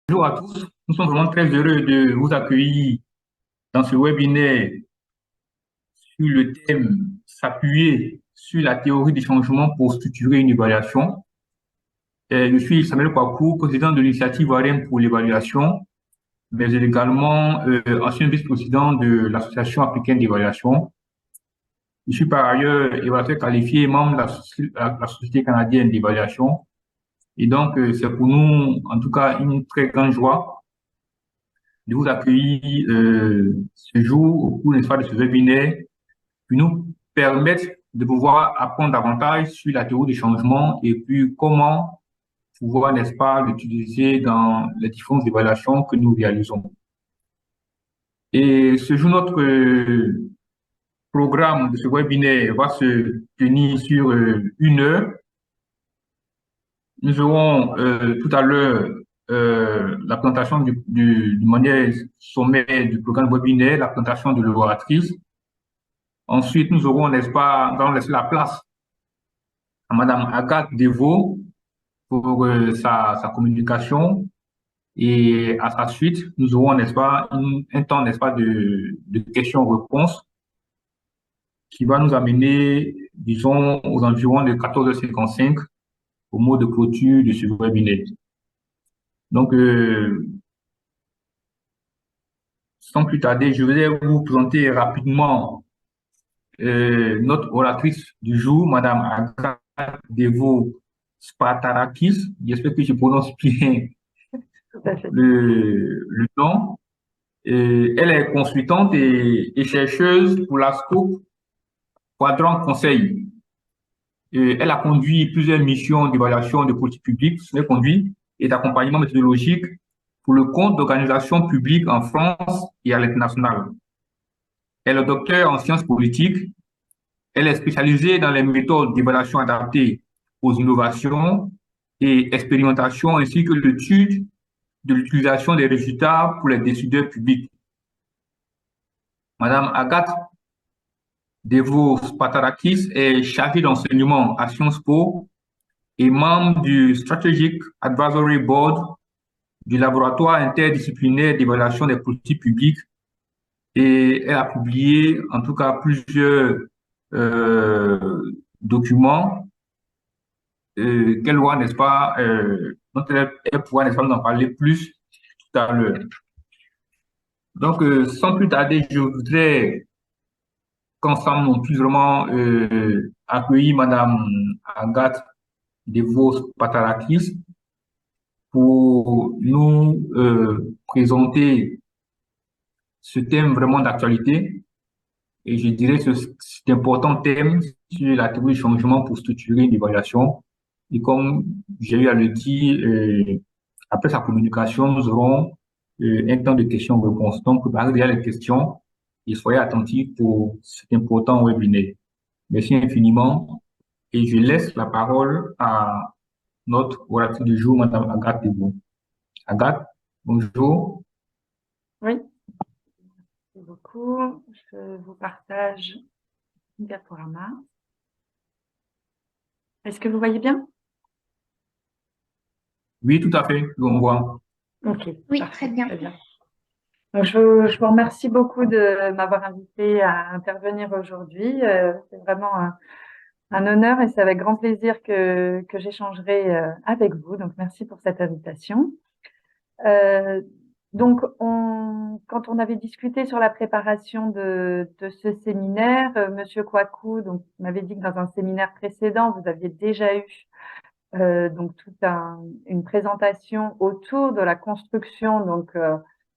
Bonjour à tous, nous sommes vraiment très heureux de vous accueillir dans ce webinaire sur le thème s'appuyer sur la théorie des changements pour structurer une évaluation. Je suis Samuel Kwaku, président de l'initiative ORM pour l'évaluation, mais également ancien vice-président de l'Association africaine d'évaluation. Je suis par ailleurs évaluateur qualifié et membre de la Société canadienne d'évaluation. Et donc, c'est pour nous, en tout cas, une très grande joie de vous accueillir ce jour au cours, n'est-ce pas, de ce webinaire qui nous permettre de pouvoir apprendre davantage sur la théorie du changement et puis comment pouvoir, n'est-ce pas, l'utiliser dans les différentes évaluations que nous réalisons. Et ce jour, notre programme de ce webinaire va se tenir sur 1 heure. Nous aurons tout à l'heure la présentation du manière sommaire du programme webinaire, la présentation de l'oratrice. Ensuite, nous aurons, n'est-ce pas, nous allons laisser la place à Madame Agathe Devaux pour sa communication. Et à sa suite, nous aurons, n'est-ce pas, un temps, n'est-ce pas, de questions-réponses qui va nous amener, disons, aux environs de 14h55 au mot de clôture de ce webinaire. Donc, sans plus tarder, je vais vous présenter rapidement notre oratrice du jour, Madame Agathe Devaux Spartarakis. J'espère que je prononce bien Tout à fait. le nom. Elle est consultante et chercheuse pour la SCOP Quadrant Conseil. Elle a conduit plusieurs missions d'évaluation de politique publique, conduit et d'accompagnement méthodologique pour le compte d'organisations publiques en France et à l'international. Elle est docteur en sciences politiques. Elle est spécialisée dans les méthodes d'évaluation adaptées aux innovations et expérimentations, ainsi que l'étude de l'utilisation des résultats pour les décideurs publics. Madame Agathe Devos Patarakis est chargée d'enseignement à Sciences Po et membre du Strategic Advisory Board du laboratoire interdisciplinaire d'évaluation des politiques publiques et elle a publié en tout cas plusieurs documents qu'elle voit, n'est-ce pas, dont elle pourra, n'est-ce pas, nous en parler plus tout à l'heure. Donc, sans plus tarder, je voudrais qu'ensemble, on puisse vraiment accueillir Madame Agathe Devos Patarakis pour nous présenter ce thème vraiment d'actualité. Et je dirais que c'est un important thème sur la théorie du changement pour structurer une évaluation. Et comme j'ai eu à le dire, après sa communication, nous aurons un temps de questions-réponses. Donc, préparez déjà les questions et soyez attentifs pour cet important webinaire. Merci infiniment. Et je laisse la parole à notre oratrice du jour, Madame Agathe Devaux. Agathe, bonjour. Oui, merci beaucoup. Je vous partage le diaporama. Est-ce que vous voyez bien? Oui, tout à fait, on voit. Ok, Oui, parfait, très bien. très bien. Donc, je vous remercie beaucoup de m'avoir invité à intervenir aujourd'hui. C'est vraiment un honneur et c'est avec grand plaisir que j'échangerai avec vous. Donc, merci pour cette invitation. Donc, quand on avait discuté sur la préparation de ce séminaire, Monsieur Kouakou donc m'avait dit que dans un séminaire précédent, vous aviez déjà eu donc toute une présentation autour de la construction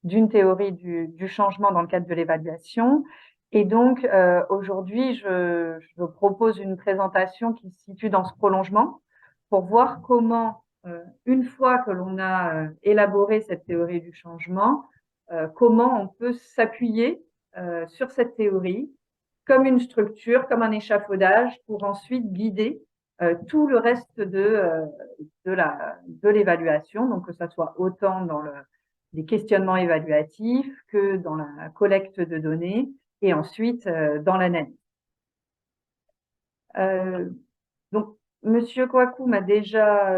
d'une théorie du changement dans le cadre de l'évaluation. Et donc aujourd'hui, je propose une présentation qui se situe dans ce prolongement pour voir comment, une fois que l'on a élaboré cette théorie du changement, comment on peut s'appuyer sur cette théorie comme une structure, comme un échafaudage pour ensuite guider tout le reste de l'évaluation, donc que ça soit autant dans les questionnements évaluatifs que dans la collecte de données et ensuite dans l'analyse. Donc, Monsieur Kouakou m'a déjà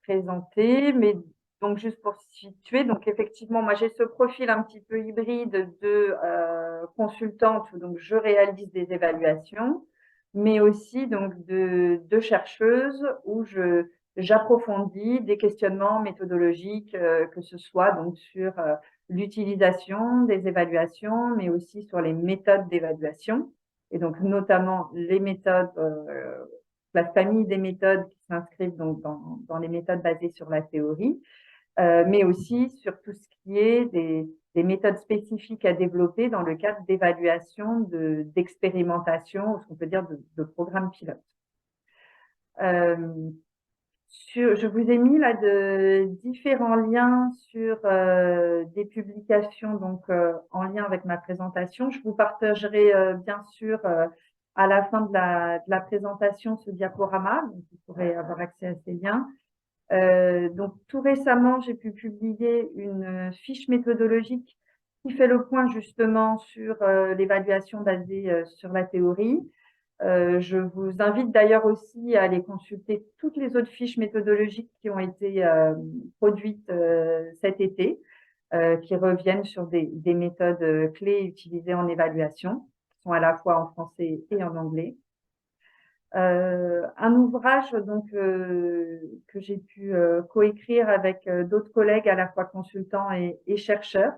présenté, mais donc juste pour situer, donc effectivement, moi j'ai ce profil un petit peu hybride de consultante, donc je réalise des évaluations, mais aussi donc de chercheuse où j'approfondis des questionnements méthodologiques, que ce soit donc sur l'utilisation des évaluations, mais aussi sur les méthodes d'évaluation, et donc notamment les méthodes, la famille des méthodes qui s'inscrivent donc dans les méthodes basées sur la théorie, mais aussi sur tout ce qui est des méthodes spécifiques à développer dans le cadre d'évaluation, d'expérimentation, ou ce qu'on peut dire de programmes pilotes. Je vous ai mis là différents liens sur des publications donc en lien avec ma présentation. Je vous partagerai bien sûr à la fin de la présentation ce diaporama, donc vous pourrez avoir accès à ces liens. Donc tout récemment, j'ai pu publier une fiche méthodologique qui fait le point justement sur l'évaluation basée sur la théorie. Je vous invite d'ailleurs aussi à aller consulter toutes les autres fiches méthodologiques qui ont été produites cet été, qui reviennent sur des méthodes clés utilisées en évaluation, qui sont à la fois en français et en anglais. Un ouvrage donc que j'ai pu coécrire avec d'autres collègues à la fois consultants et chercheurs,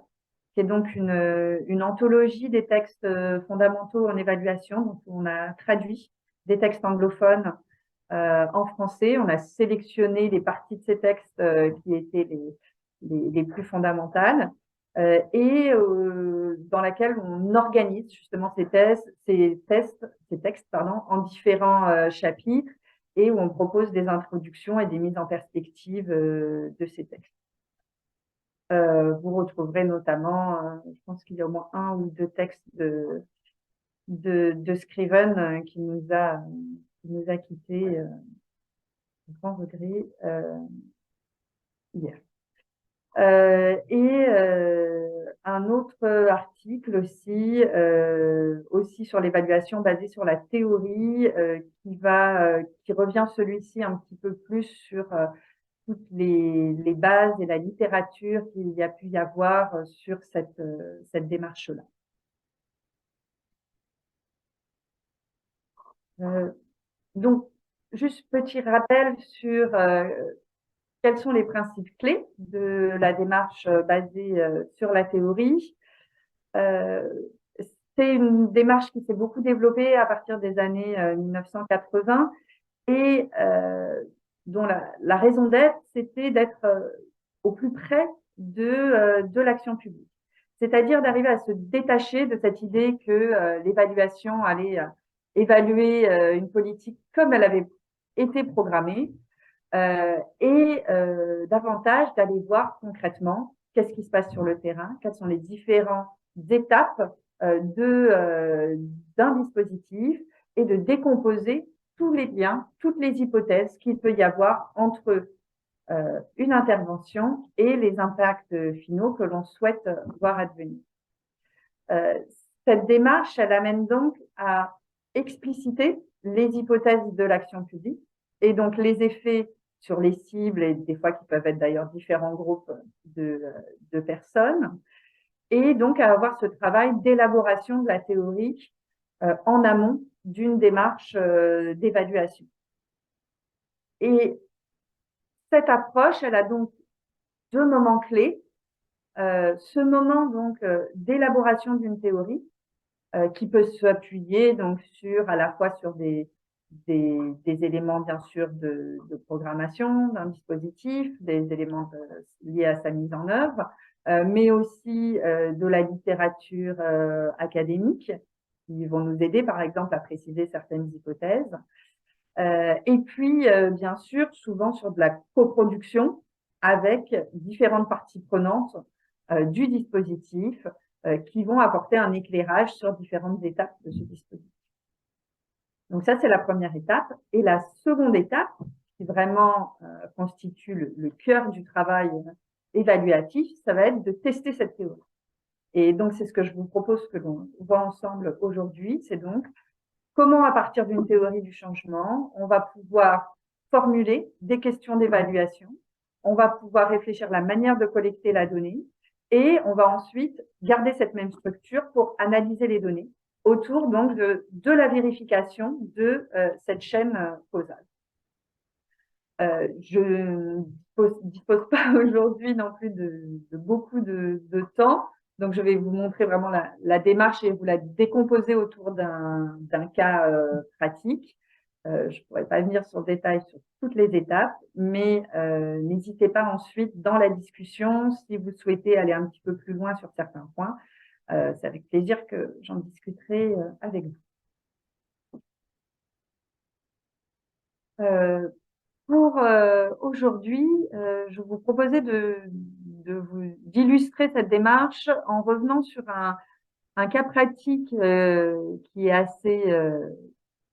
qui est donc une anthologie des textes fondamentaux en évaluation. Donc on a traduit des textes anglophones en français. On a sélectionné les parties de ces textes qui étaient les plus fondamentales. Et dans laquelle on organise justement ces textes en différents chapitres, et où on propose des introductions et des mises en perspective de ces textes. Vous retrouverez notamment, je pense qu'il y a au moins un ou deux textes de Scriven qui nous a quittés, grand regret, hier. Et un autre article aussi sur l'évaluation basée sur la théorie, qui revient celui-ci un petit peu plus sur toutes les bases et la littérature qu'il y a pu y avoir sur cette démarche-là. Donc, juste petit rappel sur quels sont les principes clés de la démarche basée sur la théorie. C'est une démarche qui s'est beaucoup développée à partir des années 1980 et dont la raison d'être, c'était d'être au plus près de l'action publique. C'est-à-dire d'arriver à se détacher de cette idée que l'évaluation allait évaluer une politique comme elle avait été programmée, et davantage d'aller voir concrètement qu'est-ce qui se passe sur le terrain, quelles sont les différentes étapes d'un dispositif, et de décomposer tous les liens, toutes les hypothèses qu'il peut y avoir entre une intervention et les impacts finaux que l'on souhaite voir advenir. Cette démarche, elle amène donc à expliciter les hypothèses de l'action publique et donc les effets sur les cibles, et des fois qui peuvent être d'ailleurs différents groupes de personnes, et donc à avoir ce travail d'élaboration de la théorie en amont d'une démarche d'évaluation. Et cette approche, elle a donc deux moments clés. Ce moment donc d'élaboration d'une théorie qui peut s'appuyer donc à la fois sur des éléments bien sûr de programmation d'un dispositif, des éléments liés à sa mise en œuvre, mais aussi de la littérature académique qui vont nous aider par exemple à préciser certaines hypothèses. Et puis bien sûr souvent sur de la coproduction avec différentes parties prenantes du dispositif qui vont apporter un éclairage sur différentes étapes de ce dispositif. Donc ça, c'est la première étape. Et la seconde étape, qui vraiment constitue le cœur du travail évaluatif, ça va être de tester cette théorie. Et donc, c'est ce que je vous propose que l'on voit ensemble aujourd'hui. C'est donc comment, à partir d'une théorie du changement, on va pouvoir formuler des questions d'évaluation on va pouvoir réfléchir à la manière de collecter la donnée et on va ensuite garder cette même structure pour analyser les données autour donc de la vérification de cette chaîne causale. Je ne dispose pas aujourd'hui non plus de beaucoup de temps, donc je vais vous montrer vraiment la démarche et vous la décomposer autour d'un cas pratique. Je ne pourrais pas venir sur le détail sur toutes les étapes, mais n'hésitez pas ensuite dans la discussion, si vous souhaitez aller un petit peu plus loin sur certains points, c'est avec plaisir que j'en discuterai avec vous. Pour aujourd'hui, je vous proposais d'illustrer cette démarche en revenant sur un cas pratique qui est assez,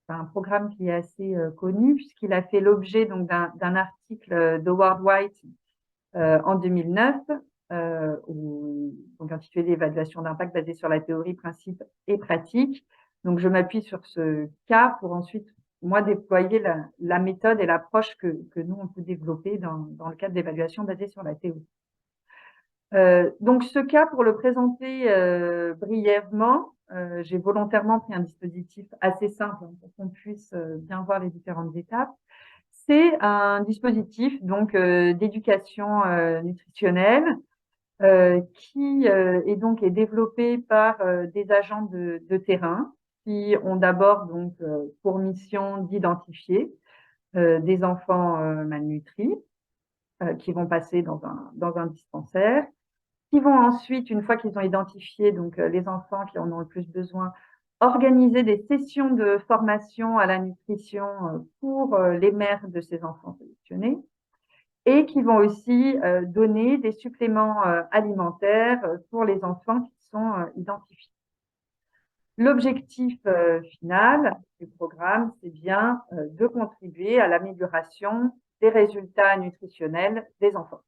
un programme qui est assez connu puisqu'il a fait l'objet donc d'un article d'Howard White en 2009 donc intitulé Évaluation d'impact basée sur la théorie, principes et pratiques. Donc je m'appuie sur ce cas pour ensuite moi déployer la méthode et l'approche que nous on peut développer dans le cadre d'évaluation basée sur la théorie. Donc ce cas, pour le présenter brièvement, j'ai volontairement pris un dispositif assez simple pour qu'on puisse bien voir les différentes étapes. C'est un dispositif donc d'éducation nutritionnelle qui est développé par des agents de terrain qui ont d'abord donc pour mission d'identifier des enfants malnutris qui vont passer dans un dispensaire, qui vont ensuite, une fois qu'ils ont identifié donc les enfants qui en ont le plus besoin, organiser des sessions de formation à la nutrition pour les mères de ces enfants sélectionnés et qui vont aussi donner des suppléments alimentaires pour les enfants qui sont identifiés. L'objectif final du programme, c'est bien de contribuer à l'amélioration des résultats nutritionnels des enfants.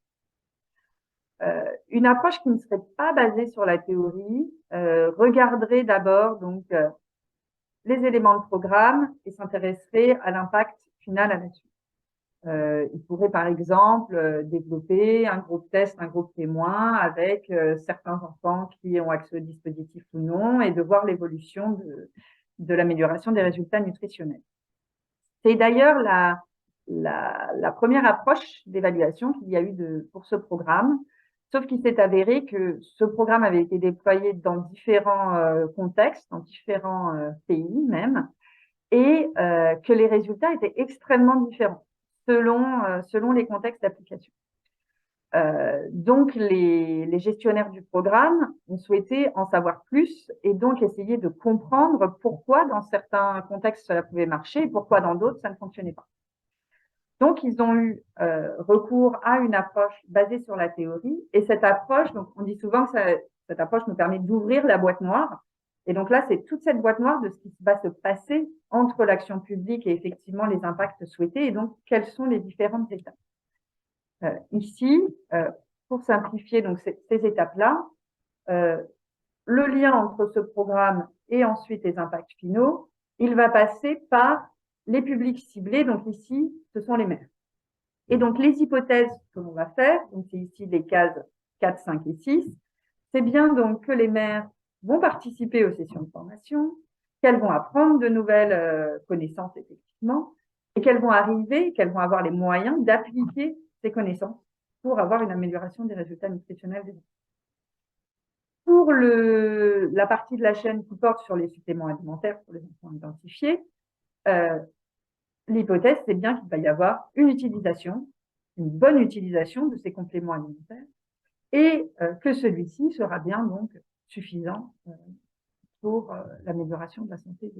Une approche qui ne serait pas basée sur la théorie regarderait d'abord donc les éléments de programme et s'intéresserait à l'impact final à la suite. Il pourrait par exemple développer un groupe test, un groupe témoin avec certains enfants qui ont accès au dispositif ou non et de voir l'évolution de l'amélioration des résultats nutritionnels. C'est d'ailleurs la première approche d'évaluation qu'il y a eu pour ce programme, sauf qu'il s'est avéré que ce programme avait été déployé dans différents contextes, dans différents pays même, et que les résultats étaient extrêmement différents selon les contextes d'application. Donc, les gestionnaires du programme ont souhaité en savoir plus et donc essayer de comprendre pourquoi dans certains contextes cela pouvait marcher et pourquoi dans d'autres ça ne fonctionnait pas. Donc, ils ont eu recours à une approche basée sur la théorie et cette approche, donc on dit souvent que cette approche nous permet d'ouvrir la boîte noire. Et donc là, c'est toute cette boîte noire de ce qui va se passer entre l'action publique et effectivement les impacts souhaités et donc quelles sont les différentes étapes. Ici, pour simplifier donc ces étapes-là, le lien entre ce programme et ensuite les impacts finaux, il va passer par les publics ciblés. Donc ici, ce sont les mères. Et donc les hypothèses que l'on va faire, donc c'est ici les cases 4, 5 et 6, c'est bien donc que les mères vont participer aux sessions de formation, qu'elles vont apprendre de nouvelles connaissances effectivement, et qu'elles vont avoir les moyens d'appliquer ces connaissances pour avoir une amélioration des résultats nutritionnels des enfants. Pour la partie de la chaîne qui porte sur les suppléments alimentaires pour les enfants identifiés, l'hypothèse, c'est bien qu'il va y avoir une bonne utilisation de ces compléments alimentaires et que celui-ci sera bien donc suffisant pour l'amélioration de la santé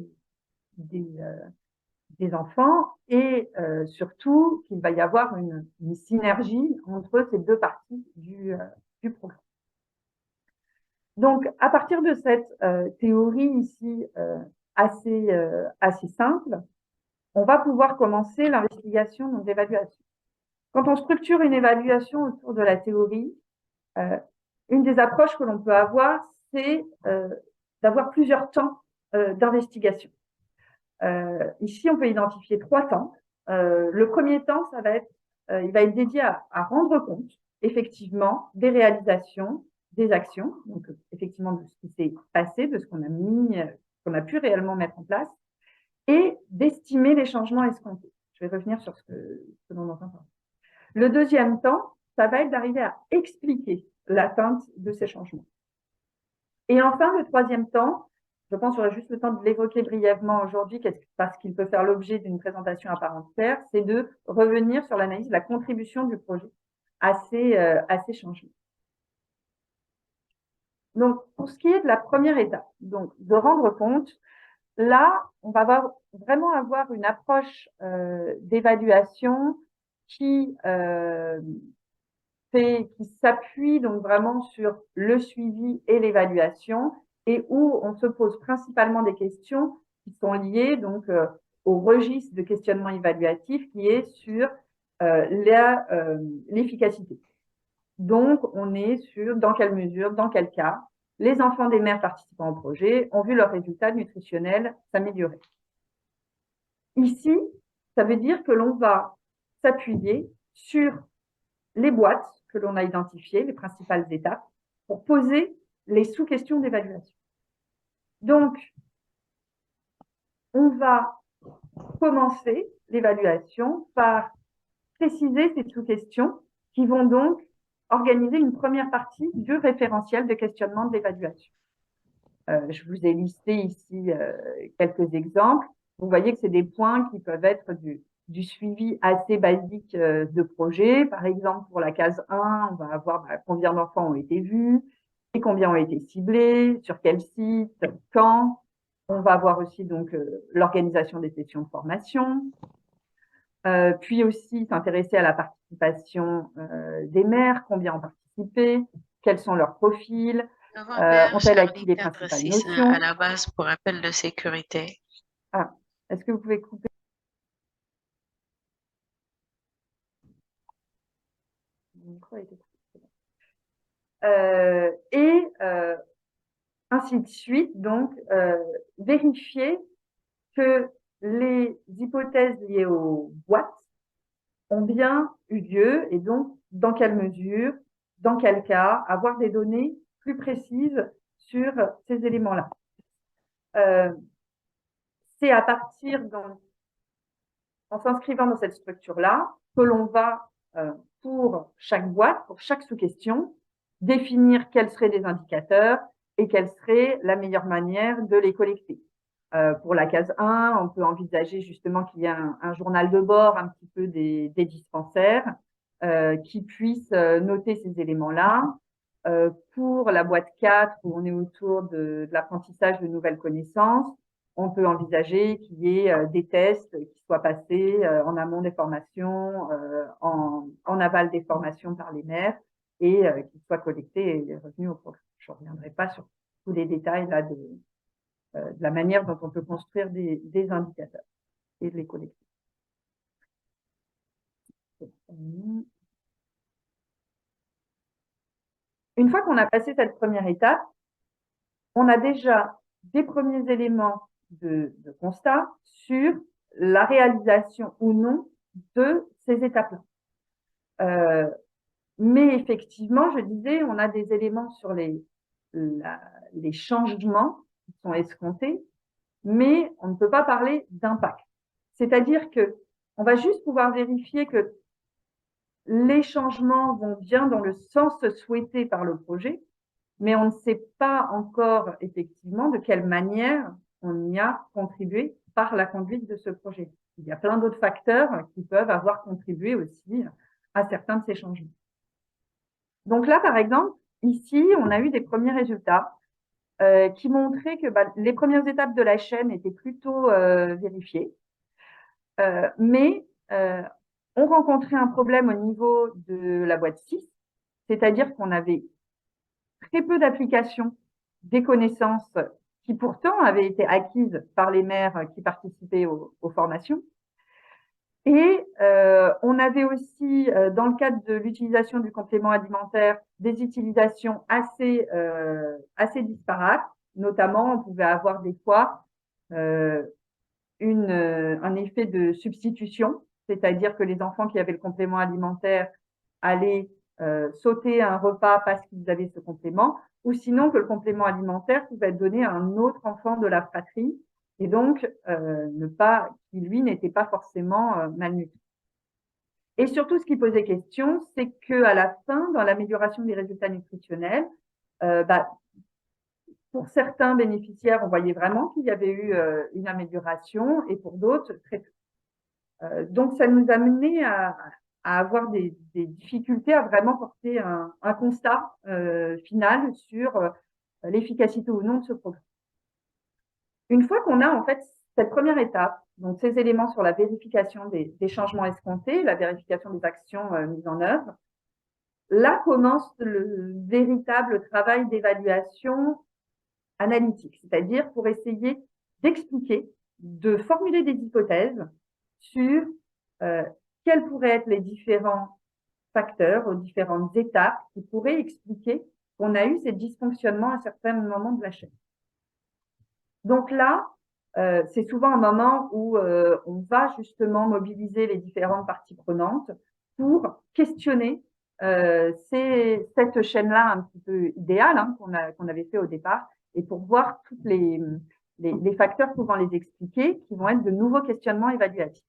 des enfants et surtout qu'il va y avoir une synergie entre ces deux parties du programme. Donc, à partir de cette théorie ici assez simple, on va pouvoir commencer l'investigation d'évaluation. Quand on structure une évaluation autour de la théorie, une des approches que l'on peut avoir, c'est d'avoir plusieurs temps d'investigation. Ici, on peut identifier 3 temps. Le premier temps, ça va être il va être dédié à rendre compte, effectivement, des réalisations, des actions, donc effectivement de ce qui s'est passé, de ce qu'on a mis, qu'on a pu réellement mettre en place, et d'estimer les changements escomptés. Je vais revenir sur ce dont on entend parler. Le deuxième temps, ça va être d'arriver à expliquer l'atteinte de ces changements. Et enfin, le troisième temps, je pense qu'on aura juste le temps de l'évoquer brièvement aujourd'hui parce qu'il peut faire l'objet d'une présentation à part entière, c'est de revenir sur l'analyse de la contribution du projet à ces changements. Donc, pour ce qui est de la première étape, donc de rendre compte, là, on va vraiment avoir une approche d'évaluation qui s'appuie donc vraiment sur le suivi et l'évaluation et où on se pose principalement des questions qui sont liées donc au registre de questionnement évaluatif qui est sur l'efficacité. Donc, on est sur dans quelle mesure, dans quel cas, les enfants des mères participant au projet ont vu leurs résultats nutritionnels s'améliorer. Ici, ça veut dire que l'on va s'appuyer sur les boîtes que l'on a identifiées, les principales étapes, pour poser les sous-questions d'évaluation. Donc, on va commencer l'évaluation par préciser ces sous-questions qui vont donc organiser une première partie du référentiel de questionnement de l'évaluation. Je vous ai listé ici quelques exemples. Vous voyez que c'est des points qui peuvent être du suivi assez basique de projet. Par exemple, pour la case 1, on va avoir combien d'enfants ont été vus et combien ont été ciblés, sur quel site, quand. On va avoir aussi donc l'organisation des sessions de formation. Puis aussi s'intéresser à la participation des mères, combien ont participé, quels sont leurs profils, ont-elles acquis les principales notions. À la base pour appel de sécurité. Ah, est-ce que vous pouvez couper? Ainsi de suite, donc vérifier que les hypothèses liées aux boîtes ont bien eu lieu et donc dans quelle mesure, dans quel cas, avoir des données plus précises sur ces éléments-là. C'est à partir, en s'inscrivant dans cette structure-là, que l'on va, pour chaque boîte, pour chaque sous-question, définir quels seraient les indicateurs et quelle serait la meilleure manière de les collecter. Pour la case 1, on peut envisager justement qu'il y ait un journal de bord un petit peu des dispensaires qui puissent noter ces éléments-là. Pour la boîte 4, où on est autour de l'apprentissage de nouvelles connaissances, on peut envisager qu'il y ait des tests qui soient passés en amont des formations, en aval des formations par les maires et qui soient collectés et revenus au programme. Je ne reviendrai pas sur tous les détails là de la manière dont on peut construire des indicateurs et de les collecter. Une fois qu'on a passé cette première étape, on a déjà des premiers éléments de constat sur la réalisation ou non de ces étapes-là. Mais effectivement, je disais, on a des éléments sur les changements qui sont escomptés, mais on ne peut pas parler d'impact. C'est-à-dire que on va juste pouvoir vérifier que les changements vont bien dans le sens souhaité par le projet, mais on ne sait pas encore effectivement de quelle manière on y a contribué par la conduite de ce projet. Il y a plein d'autres facteurs qui peuvent avoir contribué aussi à certains de ces changements. Donc là, par exemple, ici, on a eu des premiers résultats qui montraient que les premières étapes de la chaîne étaient plutôt vérifiées, mais on rencontrait un problème au niveau de la boîte 6, c'est-à-dire qu'on avait très peu d'applications des connaissances qui pourtant avaient été acquises par les maires qui participaient aux formations. Et on avait aussi, dans le cadre de l'utilisation du complément alimentaire, des utilisations assez disparates. Notamment, on pouvait avoir des fois un effet de substitution c'est-à-dire que les enfants qui avaient le complément alimentaire allaient sauter un repas parce qu'ils avaient ce complément, ou sinon que le complément alimentaire pouvait être donné à un autre enfant de la fratrie, et donc qui lui n'était pas forcément malnutri. Et surtout, ce qui posait question, c'est qu'à la fin, dans l'amélioration des résultats nutritionnels, pour certains bénéficiaires, on voyait vraiment qu'il y avait eu une amélioration, et pour d'autres, très peu. Donc, ça nous a mené à avoir des difficultés à vraiment porter un constat final sur l'efficacité ou non de ce programme. Une fois qu'on a en fait cette première étape, donc ces éléments sur la vérification des changements escomptés, la vérification des actions mises en œuvre, là commence le véritable travail d'évaluation analytique, c'est-à-dire pour essayer d'expliquer, de formuler des hypothèses sur quels pourraient être les différents facteurs, aux différentes étapes qui pourraient expliquer qu'on a eu ces dysfonctionnements à certains moments de la chaîne. Donc là, c'est souvent un moment où on va justement mobiliser les différentes parties prenantes pour questionner cette chaîne-là un petit peu idéale qu'on avait fait au départ, et pour voir tous les facteurs pouvant les expliquer, qui vont être de nouveaux questionnements évaluatifs.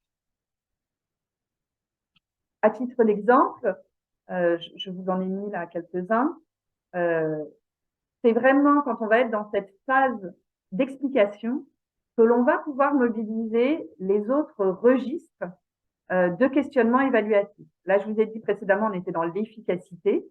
À titre d'exemple, je vous en ai mis là quelques-uns, c'est vraiment quand on va être dans cette phase d'explication que l'on va pouvoir mobiliser les autres registres de questionnement évaluatif. Là, je vous ai dit précédemment, on était dans l'efficacité.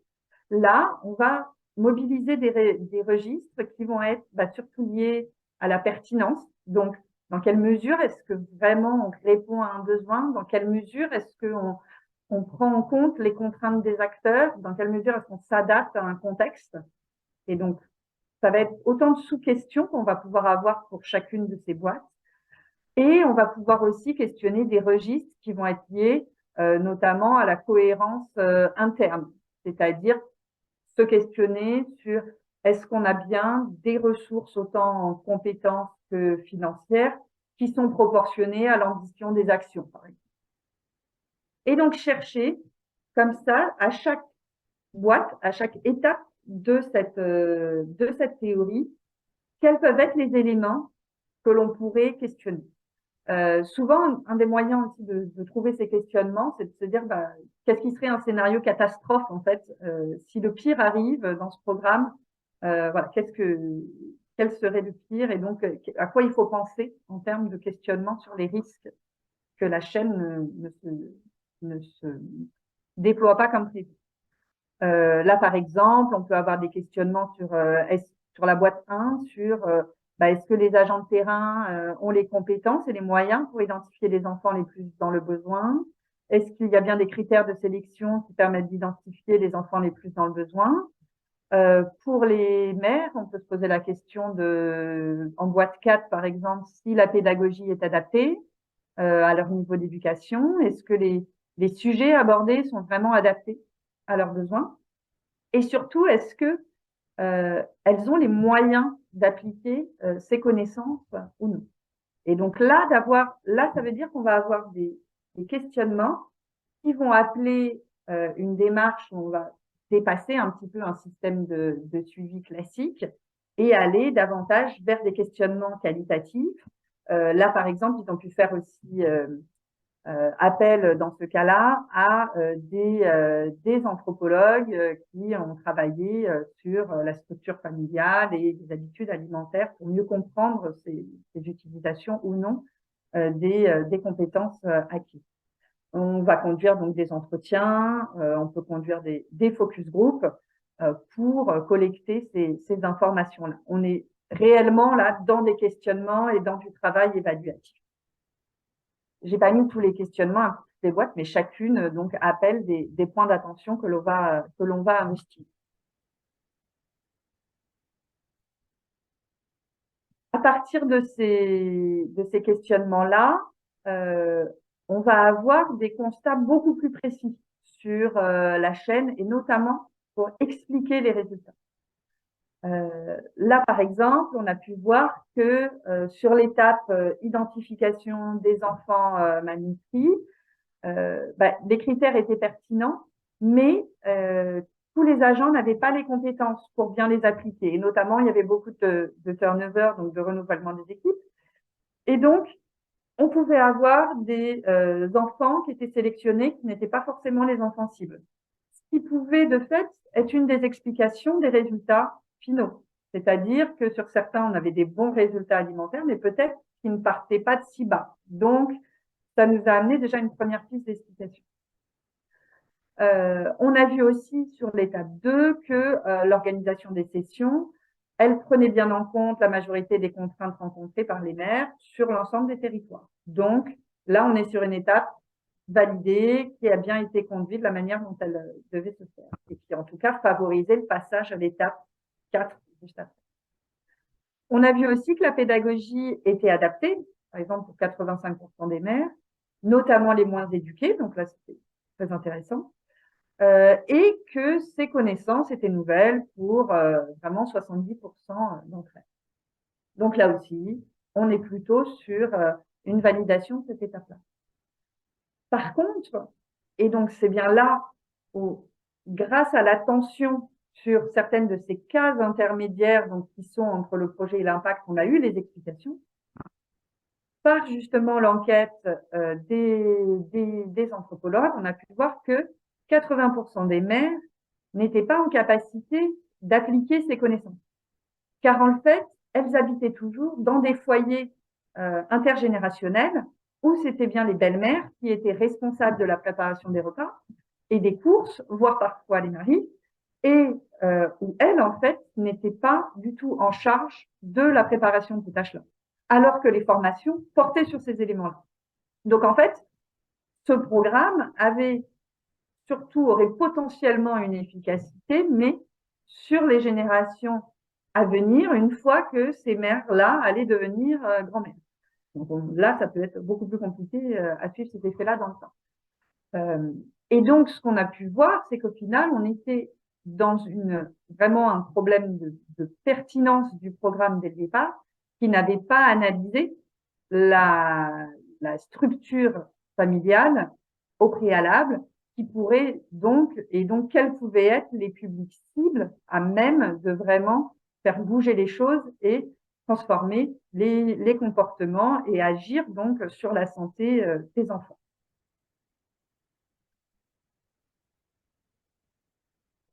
Là, on va mobiliser des registres qui vont être surtout liés à la pertinence. Donc, dans quelle mesure est-ce que vraiment on répond à un besoin? Dans quelle mesure est-ce qu'on prend en compte les contraintes des acteurs? Dans quelle mesure est-ce qu'on s'adapte à un contexte? Et donc, ça va être autant de sous-questions qu'on va pouvoir avoir pour chacune de ces boîtes. Et on va pouvoir aussi questionner des registres qui vont être liés notamment à la cohérence interne, c'est-à-dire se questionner sur est-ce qu'on a bien des ressources autant en compétences que financières qui sont proportionnées à l'ambition des actions, par exemple. Et donc chercher comme ça à chaque boîte, à chaque étape de cette théorie, quels peuvent être les éléments que l'on pourrait questionner. Souvent, un des moyens aussi de trouver ces questionnements, c'est de se dire qu'est-ce qui serait un scénario catastrophe en fait si le pire arrive dans ce programme. Voilà, quel serait le pire, et donc à quoi il faut penser en termes de questionnement sur les risques que la chaîne ne se déploie pas comme prévu. Là, par exemple, on peut avoir des questionnements sur la boîte 1, sur est-ce que les agents de terrain ont les compétences et les moyens pour identifier les enfants les plus dans le besoin? Est-ce qu'il y a bien des critères de sélection qui permettent d'identifier les enfants les plus dans le besoin? Pour les mères, on peut se poser la question en boîte 4, par exemple, si la pédagogie est adaptée à leur niveau d'éducation. Est-ce que les sujets abordés sont vraiment adaptés à leurs besoins? Et surtout, est-ce que elles ont les moyens d'appliquer ces connaissances ou non? Et donc là, ça veut dire qu'on va avoir des questionnements qui vont appeler une démarche où on va dépasser un petit peu un système de suivi classique et aller davantage vers des questionnements qualitatifs. Là, par exemple, ils ont pu faire aussi appel dans ce cas-là à des anthropologues qui ont travaillé sur la structure familiale et les habitudes alimentaires pour mieux comprendre ces utilisations ou non des compétences acquises. On va conduire donc des entretiens, on peut conduire des focus group pour collecter ces informations-là. On est réellement là dans des questionnements et dans du travail évaluatif. J'ai pas mis tous les questionnements à toutes les boîtes, mais chacune donc appelle des points d'attention que l'on va investir. À partir de ces questionnements-là, on va avoir des constats beaucoup plus précis sur la chaîne, et notamment pour expliquer les résultats. Là, par exemple, on a pu voir que sur l'étape identification des enfants malnutris, les critères étaient pertinents, mais tous les agents n'avaient pas les compétences pour bien les appliquer. Et notamment, il y avait beaucoup de turnover, donc de renouvellement des équipes. Et donc, on pouvait avoir des enfants qui étaient sélectionnés qui n'étaient pas forcément les enfants cibles. Ce qui pouvait, de fait, être une des explications des résultats finaux. C'est-à-dire que sur certains, on avait des bons résultats alimentaires, mais peut-être qu'ils ne partaient pas de si bas. Donc, ça nous a amené déjà une première piste d'explication. On a vu aussi sur l'étape 2 que l'organisation des sessions, elle prenait bien en compte la majorité des contraintes rencontrées par les maires sur l'ensemble des territoires. Donc, là, on est sur une étape validée, qui a bien été conduite de la manière dont elle devait se faire. Et qui, en tout cas, favorisait le passage à l'étape 4 juste après. On a vu aussi que la pédagogie était adaptée, par exemple pour 85% des maires, notamment les moins éduqués, donc là, c'était très intéressant. Et que ces connaissances étaient nouvelles pour vraiment 70% d'entre elles. Donc là aussi, on est plutôt sur une validation de cette étape-là. Par contre, et donc c'est bien là où, grâce à l'attention sur certaines de ces cases intermédiaires donc, qui sont entre le projet et l'impact, on a eu les explications. Par justement l'enquête des anthropologues, on a pu voir que 80% des maires n'étaient pas en capacité d'appliquer ces connaissances. Car en fait, elles habitaient toujours dans des foyers intergénérationnels où c'était bien les belles-mères qui étaient responsables de la préparation des repas et des courses, voire parfois les maris, et où elles, en fait, n'étaient pas du tout en charge de la préparation de ces tâches-là, alors que les formations portaient sur ces éléments-là. Donc, en fait, ce programme aurait potentiellement une efficacité, mais sur les générations à venir, une fois que ces mères-là allaient devenir grand-mères. Donc là, ça peut être beaucoup plus compliqué à suivre cet effet-là dans le temps. Et donc, ce qu'on a pu voir, c'est qu'au final, on était dans vraiment un problème de pertinence du programme dès le départ, qui n'avait pas analysé la structure familiale au préalable, qui pourrait donc quels pouvaient être les publics cibles à même de vraiment faire bouger les choses et transformer les comportements et agir donc sur la santé des enfants.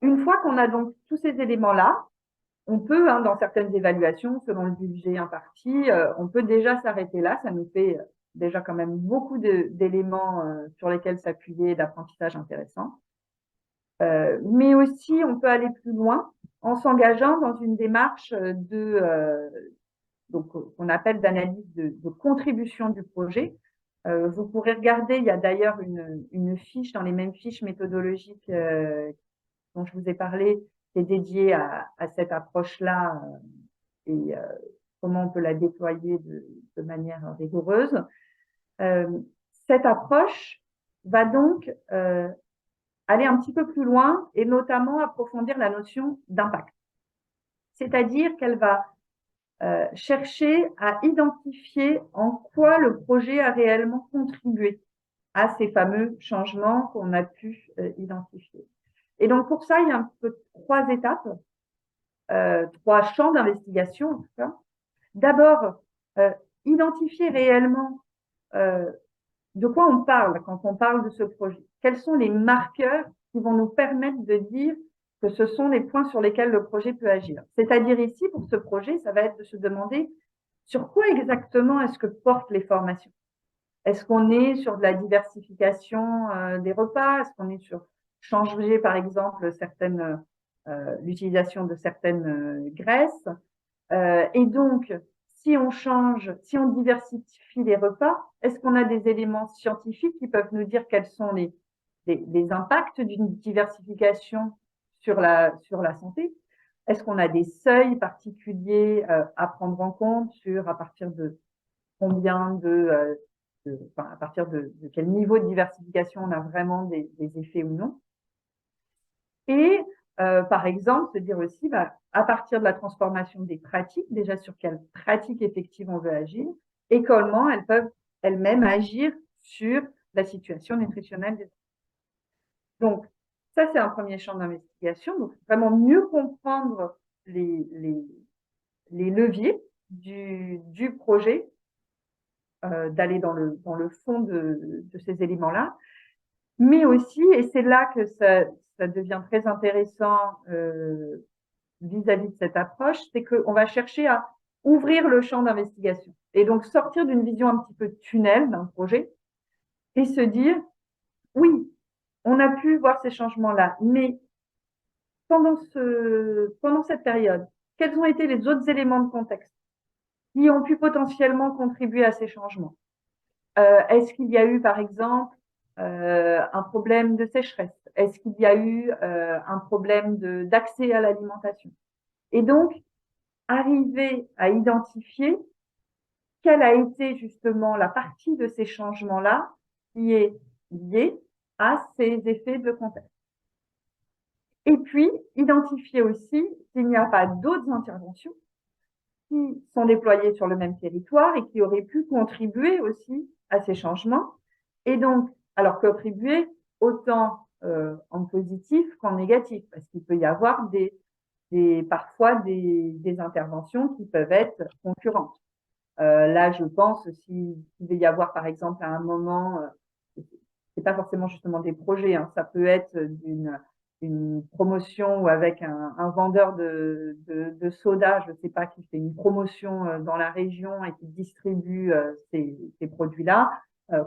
Une fois qu'on a donc tous ces éléments-là, on peut, dans certaines évaluations, selon le budget imparti, on peut déjà s'arrêter là. Ça nous fait déjà quand même beaucoup d'éléments sur lesquels s'appuyer, d'apprentissage intéressant. Mais aussi, on peut aller plus loin en s'engageant dans une démarche donc qu'on appelle d'analyse de contribution du projet. Vous pourrez regarder, il y a d'ailleurs une fiche dans les mêmes fiches méthodologiques dont je vous ai parlé, qui est dédiée à cette approche-là et comment on peut la déployer de manière rigoureuse. Cette approche va donc aller un petit peu plus loin et notamment approfondir la notion d'impact. C'est-à-dire qu'elle va chercher à identifier en quoi le projet a réellement contribué à ces fameux changements qu'on a pu identifier. Et donc, pour ça, il y a un peu 3 étapes, 3 champs d'investigation, en tout cas. D'abord, identifier réellement de quoi on parle quand on parle de ce projet. Quels sont les marqueurs qui vont nous permettre de dire que ce sont les points sur lesquels le projet peut agir. C'est-à-dire ici, pour ce projet, ça va être de se demander sur quoi exactement est-ce que portent les formations. Est-ce qu'on est sur de la diversification des repas? Est-ce qu'on est sur changer, par exemple, l'utilisation de certaines graisses? Et donc, si on change, si on diversifie les repas, est-ce qu'on a des éléments scientifiques qui peuvent nous dire quels sont les impacts d'une diversification sur la santé? Est-ce qu'on a des seuils particuliers à prendre en compte à partir de combien à partir de quel niveau de diversification on a vraiment des effets ou non? Et par exemple, se dire aussi, à partir de la transformation des pratiques, déjà sur quelles pratiques effectives on veut agir et comment elles peuvent elles-mêmes agir sur la situation nutritionnelle des enfants. Donc, ça, c'est un premier champ d'investigation. Donc, vraiment mieux comprendre les leviers du projet, d'aller dans le fond de ces éléments-là, mais aussi, et c'est là que ça devient très intéressant vis-à-vis de cette approche, c'est qu'on va chercher à ouvrir le champ d'investigation et donc sortir d'une vision un petit peu tunnel d'un projet et se dire, oui, on a pu voir ces changements-là, mais pendant cette période, quels ont été les autres éléments de contexte qui ont pu potentiellement contribuer à ces changements? Est-ce qu'il y a eu, par exemple, un problème de sécheresse? Est-ce qu'il y a eu un problème d'accès à l'alimentation? Et donc, arriver à identifier quelle a été justement la partie de ces changements-là qui est liée à ces effets de contexte. Et puis, identifier aussi s'il n'y a pas d'autres interventions qui sont déployées sur le même territoire et qui auraient pu contribuer aussi à ces changements. Et donc, alors contribuer autant en positif qu'en négatif, parce qu'il peut y avoir parfois des interventions qui peuvent être concurrentes. Là, je pense s'il devait y avoir, par exemple, à un moment, c'est pas forcément justement des projets, hein, ça peut être une promotion ou avec un vendeur de soda, je sais pas, qui fait une promotion dans la région et qui distribue ces produits-là,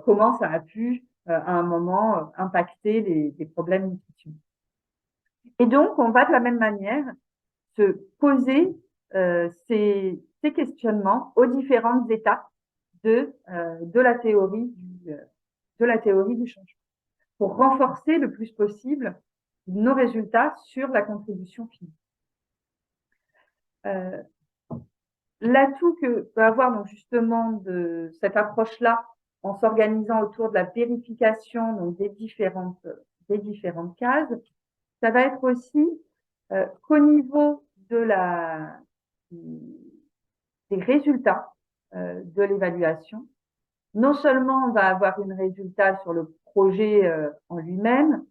comment ça a pu, à un moment, impacter les problèmes nutritionnels. Et donc, on va de la même manière se poser ces questionnements aux différentes étapes de la théorie du changement, pour renforcer le plus possible nos résultats sur la contribution finale. L'atout que peut avoir donc justement de cette approche-là, en s'organisant autour de la vérification donc des différentes cases, ça va être aussi qu'au niveau des résultats de l'évaluation, non seulement on va avoir un résultat sur le projet en lui-même,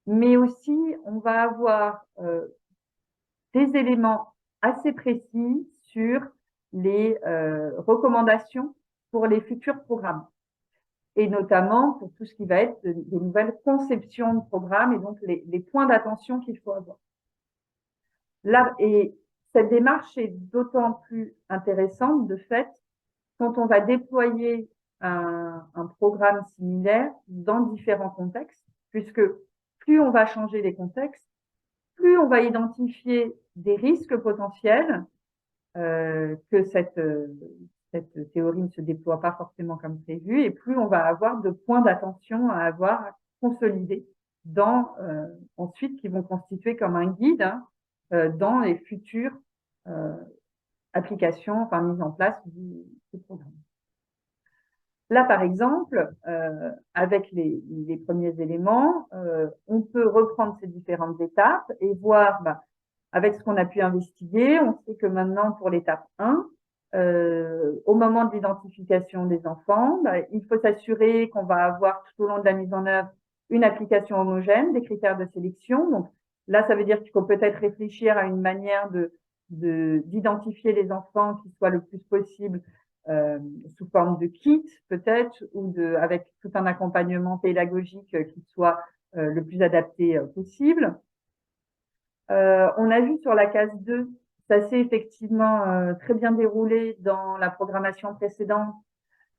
mais aussi on va avoir des éléments assez précis sur les recommandations pour les futurs programmes, et notamment pour tout ce qui va être des nouvelles conceptions de programmes et donc les points d'attention qu'il faut avoir. Là, et cette démarche est d'autant plus intéressante de fait quand on va déployer un programme similaire dans différents contextes, puisque plus on va changer les contextes, plus on va identifier des risques potentiels que cette théorie ne se déploie pas forcément comme prévu, et plus on va avoir de points d'attention à avoir à consolider ensuite qui vont constituer comme un guide dans les futures applications, enfin mises en place du programme. Là, par exemple, avec les premiers éléments, on peut reprendre ces différentes étapes et voir, avec ce qu'on a pu investiguer, on sait que maintenant, pour l'étape 1, au moment de l'identification des enfants, il faut s'assurer qu'on va avoir tout au long de la mise en œuvre une application homogène des critères de sélection. Donc là, ça veut dire qu'il faut peut-être réfléchir à une manière d'identifier les enfants qui soit le plus possible sous forme de kit peut-être, ou avec tout un accompagnement pédagogique qui soit le plus adapté possible. On a vu sur la case 2, ça s'est effectivement très bien déroulé dans la programmation précédente.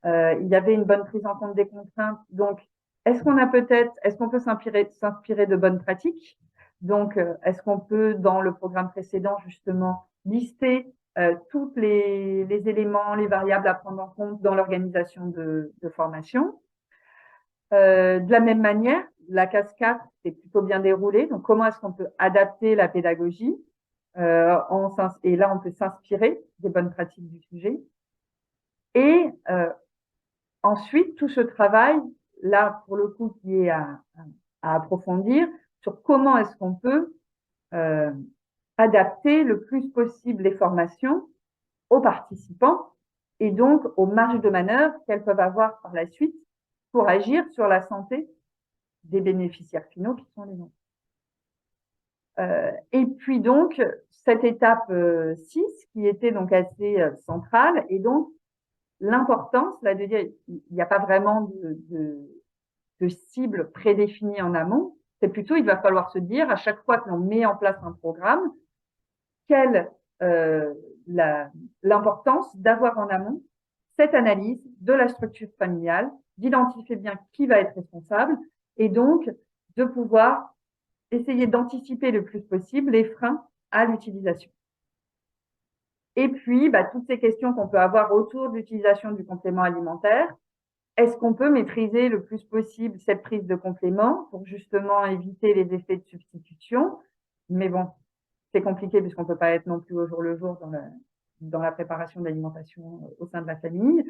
Il y avait une bonne prise en compte des contraintes. Donc, est-ce qu'on peut s'inspirer de bonnes pratiques? Donc, est-ce qu'on peut, dans le programme précédent, justement, lister tous les éléments, les variables à prendre en compte dans l'organisation de formation? De la même manière, la case 4 s'est plutôt bien déroulée. Donc, comment est-ce qu'on peut adapter la pédagogie et là, on peut s'inspirer des bonnes pratiques du sujet. Et ensuite, tout ce travail, là, pour le coup, qui est à approfondir sur comment est-ce qu'on peut adapter le plus possible les formations aux participants et donc aux marges de manœuvre qu'elles peuvent avoir par la suite pour agir sur la santé des bénéficiaires finaux qui sont les nôtres. Et puis donc, cette étape 6, qui était donc assez centrale, et donc l'importance là de dire il n'y a pas vraiment de cible prédéfinie en amont, c'est plutôt il va falloir se dire à chaque fois que l'on met en place un programme, quelle l'importance d'avoir en amont cette analyse de la structure familiale, d'identifier bien qui va être responsable et donc de pouvoir essayer d'anticiper le plus possible les freins à l'utilisation. Et puis, toutes ces questions qu'on peut avoir autour de l'utilisation du complément alimentaire, est-ce qu'on peut maîtriser le plus possible cette prise de complément pour justement éviter les effets de substitution? Mais bon, c'est compliqué puisqu'on ne peut pas être non plus au jour le jour dans la préparation d'alimentation au sein de la famille.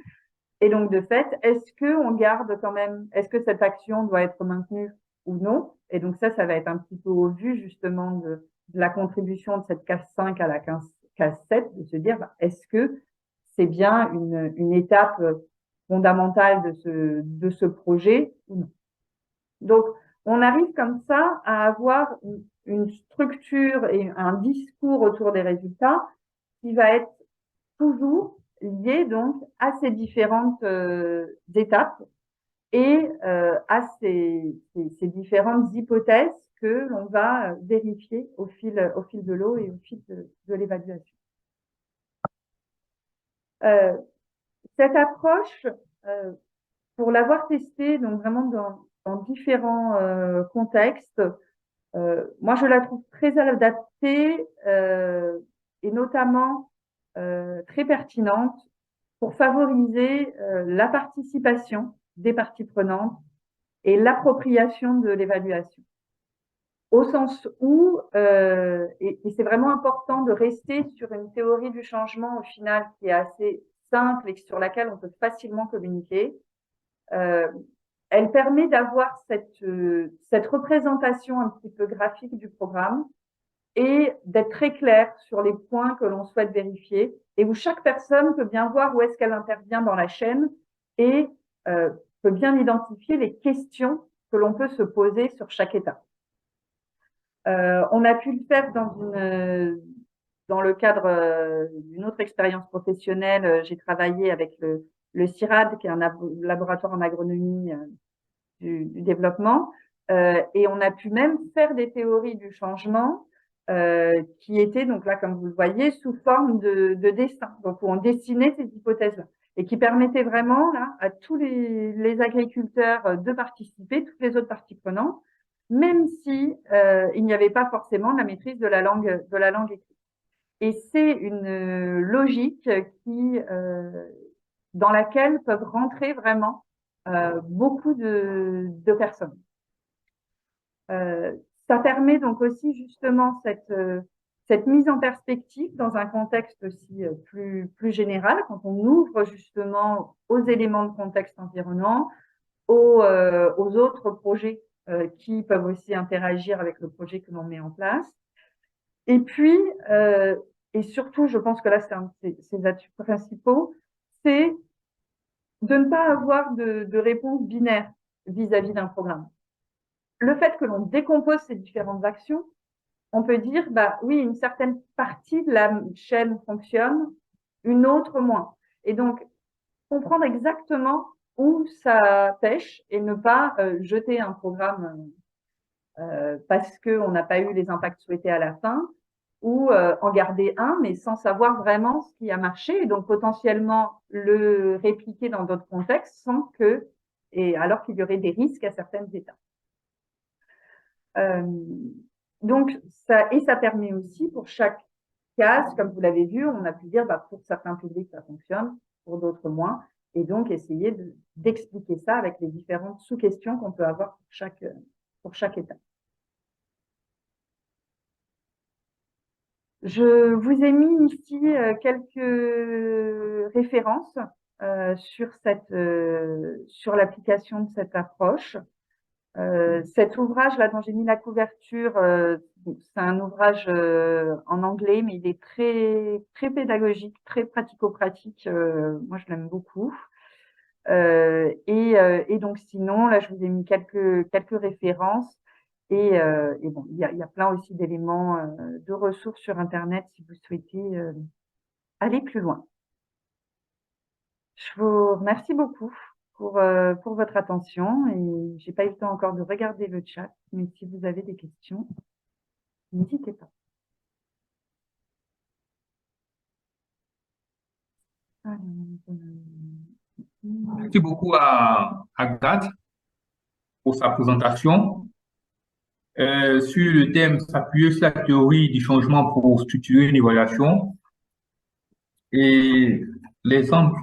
Et donc, de fait, est-ce qu'on garde quand même, est-ce que cette action doit être maintenue ou non? Et donc, ça va être un petit peu au vu justement de la contribution de cette case 5 à la case 7, de se dire, est-ce que c'est bien une étape fondamentale de ce projet ou non? Donc, on arrive comme ça à avoir une structure et un discours autour des résultats qui va être toujours lié donc à ces différentes étapes et à ces différentes hypothèses que l'on va vérifier au fil de l'eau et au fil de l'évaluation. Cette approche, pour l'avoir testée donc vraiment dans différents contextes, moi je la trouve très adaptée et notamment très pertinente pour favoriser la participation des parties prenantes et l'appropriation de l'évaluation. Au sens où, et c'est vraiment important de rester sur une théorie du changement au final qui est assez simple et sur laquelle on peut facilement communiquer. Elle permet d'avoir cette représentation un petit peu graphique du programme et d'être très clair sur les points que l'on souhaite vérifier et où chaque personne peut bien voir où est-ce qu'elle intervient dans la chaîne et peut bien identifier les questions que l'on peut se poser sur chaque étape. On a pu le faire dans le cadre d'une autre expérience professionnelle. J'ai travaillé avec le CIRAD, qui est un laboratoire en agronomie du développement, et on a pu même faire des théories du changement qui étaient donc là, comme vous le voyez, sous forme de dessin, donc où on dessinait ces hypothèses-là et qui permettaient vraiment là à tous les agriculteurs de participer, toutes les autres parties prenantes, même si il n'y avait pas forcément la maîtrise de la langue écrite. Et c'est une logique qui dans laquelle peuvent rentrer vraiment beaucoup de personnes. Ça permet donc aussi justement cette mise en perspective dans un contexte aussi plus général, quand on ouvre justement aux éléments de contexte environnant, aux autres projets qui peuvent aussi interagir avec le projet que l'on met en place. Et puis, et surtout, je pense que là, c'est un de ces atouts principaux, c'est de ne pas avoir de réponse binaire vis-à-vis d'un programme. Le fait que l'on décompose ces différentes actions, on peut dire, oui, une certaine partie de la chaîne fonctionne, une autre moins. Et donc, comprendre exactement où ça pêche et ne pas jeter un programme parce qu'on n'a pas eu les impacts souhaités à la fin, ou en garder un, mais sans savoir vraiment ce qui a marché, et donc potentiellement le répliquer dans d'autres contextes sans que, et alors qu'il y aurait des risques à certaines étapes. Donc, ça permet aussi pour chaque case, comme vous l'avez vu, on a pu dire pour certains publics ça fonctionne, pour d'autres moins, et donc essayer d'expliquer ça avec les différentes sous-questions qu'on peut avoir pour chaque étape. Je vous ai mis ici quelques références sur l'application de cette approche. Cet ouvrage-là dont j'ai mis la couverture, c'est un ouvrage en anglais, mais il est très, très pédagogique, très pratico-pratique. Moi, je l'aime beaucoup. Et donc sinon, là, je vous ai mis quelques références. Et bon, il y a plein aussi d'éléments de ressources sur Internet si vous souhaitez aller plus loin. Je vous remercie beaucoup pour votre attention et j'ai pas eu le temps encore de regarder le chat, mais si vous avez des questions, n'hésitez pas. Alors, Merci beaucoup à Agathe pour sa présentation. Sur le thème s'appuyer sur la théorie du changement pour structurer une évaluation. Et l'exemple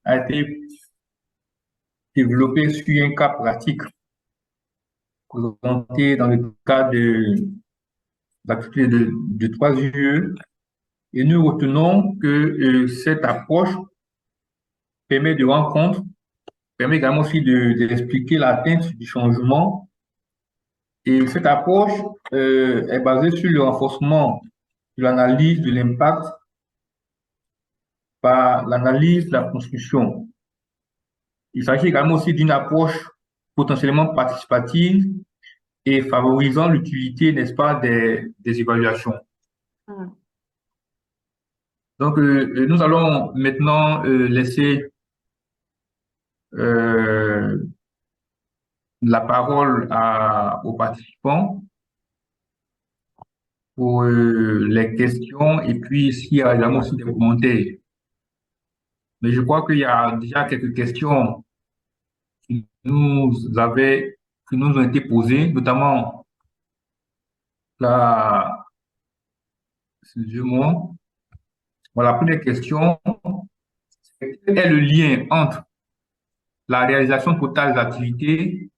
a été développé sur un cas pratique présenté dans le cadre de l'activité de 3UE. Et nous retenons que cette approche permet de rendre compte, permet également aussi d'expliquer l'atteinte du changement. Et cette approche est basée sur le renforcement de l'analyse de l'impact par l'analyse de la construction. Il s'agit également aussi d'une approche potentiellement participative et favorisant l'utilité, n'est-ce pas, des évaluations. Donc, nous allons maintenant laisser la parole aux participants pour les questions et puis s'il y a également aussi des commentaires. Mais je crois qu'il y a déjà quelques questions qui nous ont été posées, notamment la, excusez-moi, voilà, la première question, quel est le lien entre la réalisation totale des activités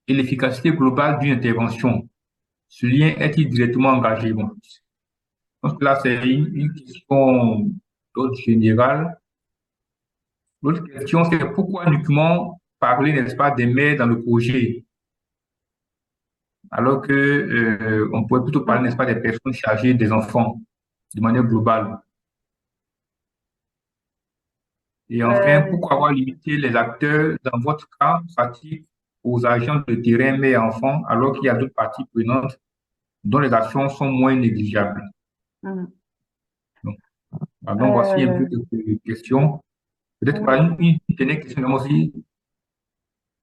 et l'efficacité globale d'une intervention? Ce lien est-il directement engagé? Bon, donc là, c'est une question d'ordre général. L'autre question, c'est pourquoi uniquement parler, n'est-ce pas, des maires dans le projet, alors que on pourrait plutôt parler, n'est-ce pas, des personnes chargées des enfants de manière globale. Et enfin, pourquoi avoir limité les acteurs, dans votre cas pratique, aux agents de terrain mères et enfants, alors qu'il y a d'autres parties prenantes dont les actions sont moins négligeables? Donc voici un peu quelques questions. Peut-être pas une dernière question aussi.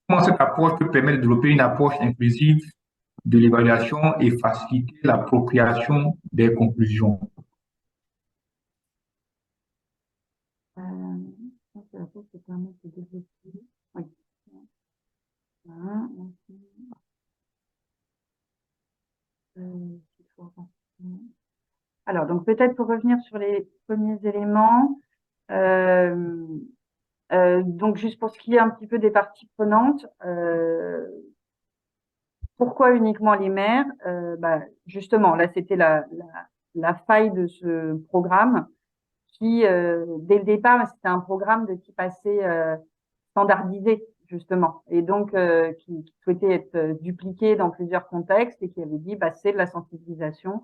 Comment cette approche peut permettre de développer une approche inclusive de l'évaluation et faciliter l'appropriation des conclusions? Alors, donc peut-être pour revenir sur les premiers éléments, donc juste pour ce qui est un petit peu des parties prenantes, pourquoi uniquement les maires? Justement, là c'était la faille de ce programme qui, dès le départ, c'était un programme de type assez standardisé justement, et donc qui souhaitait être dupliqué dans plusieurs contextes et qui avait dit c'est de la sensibilisation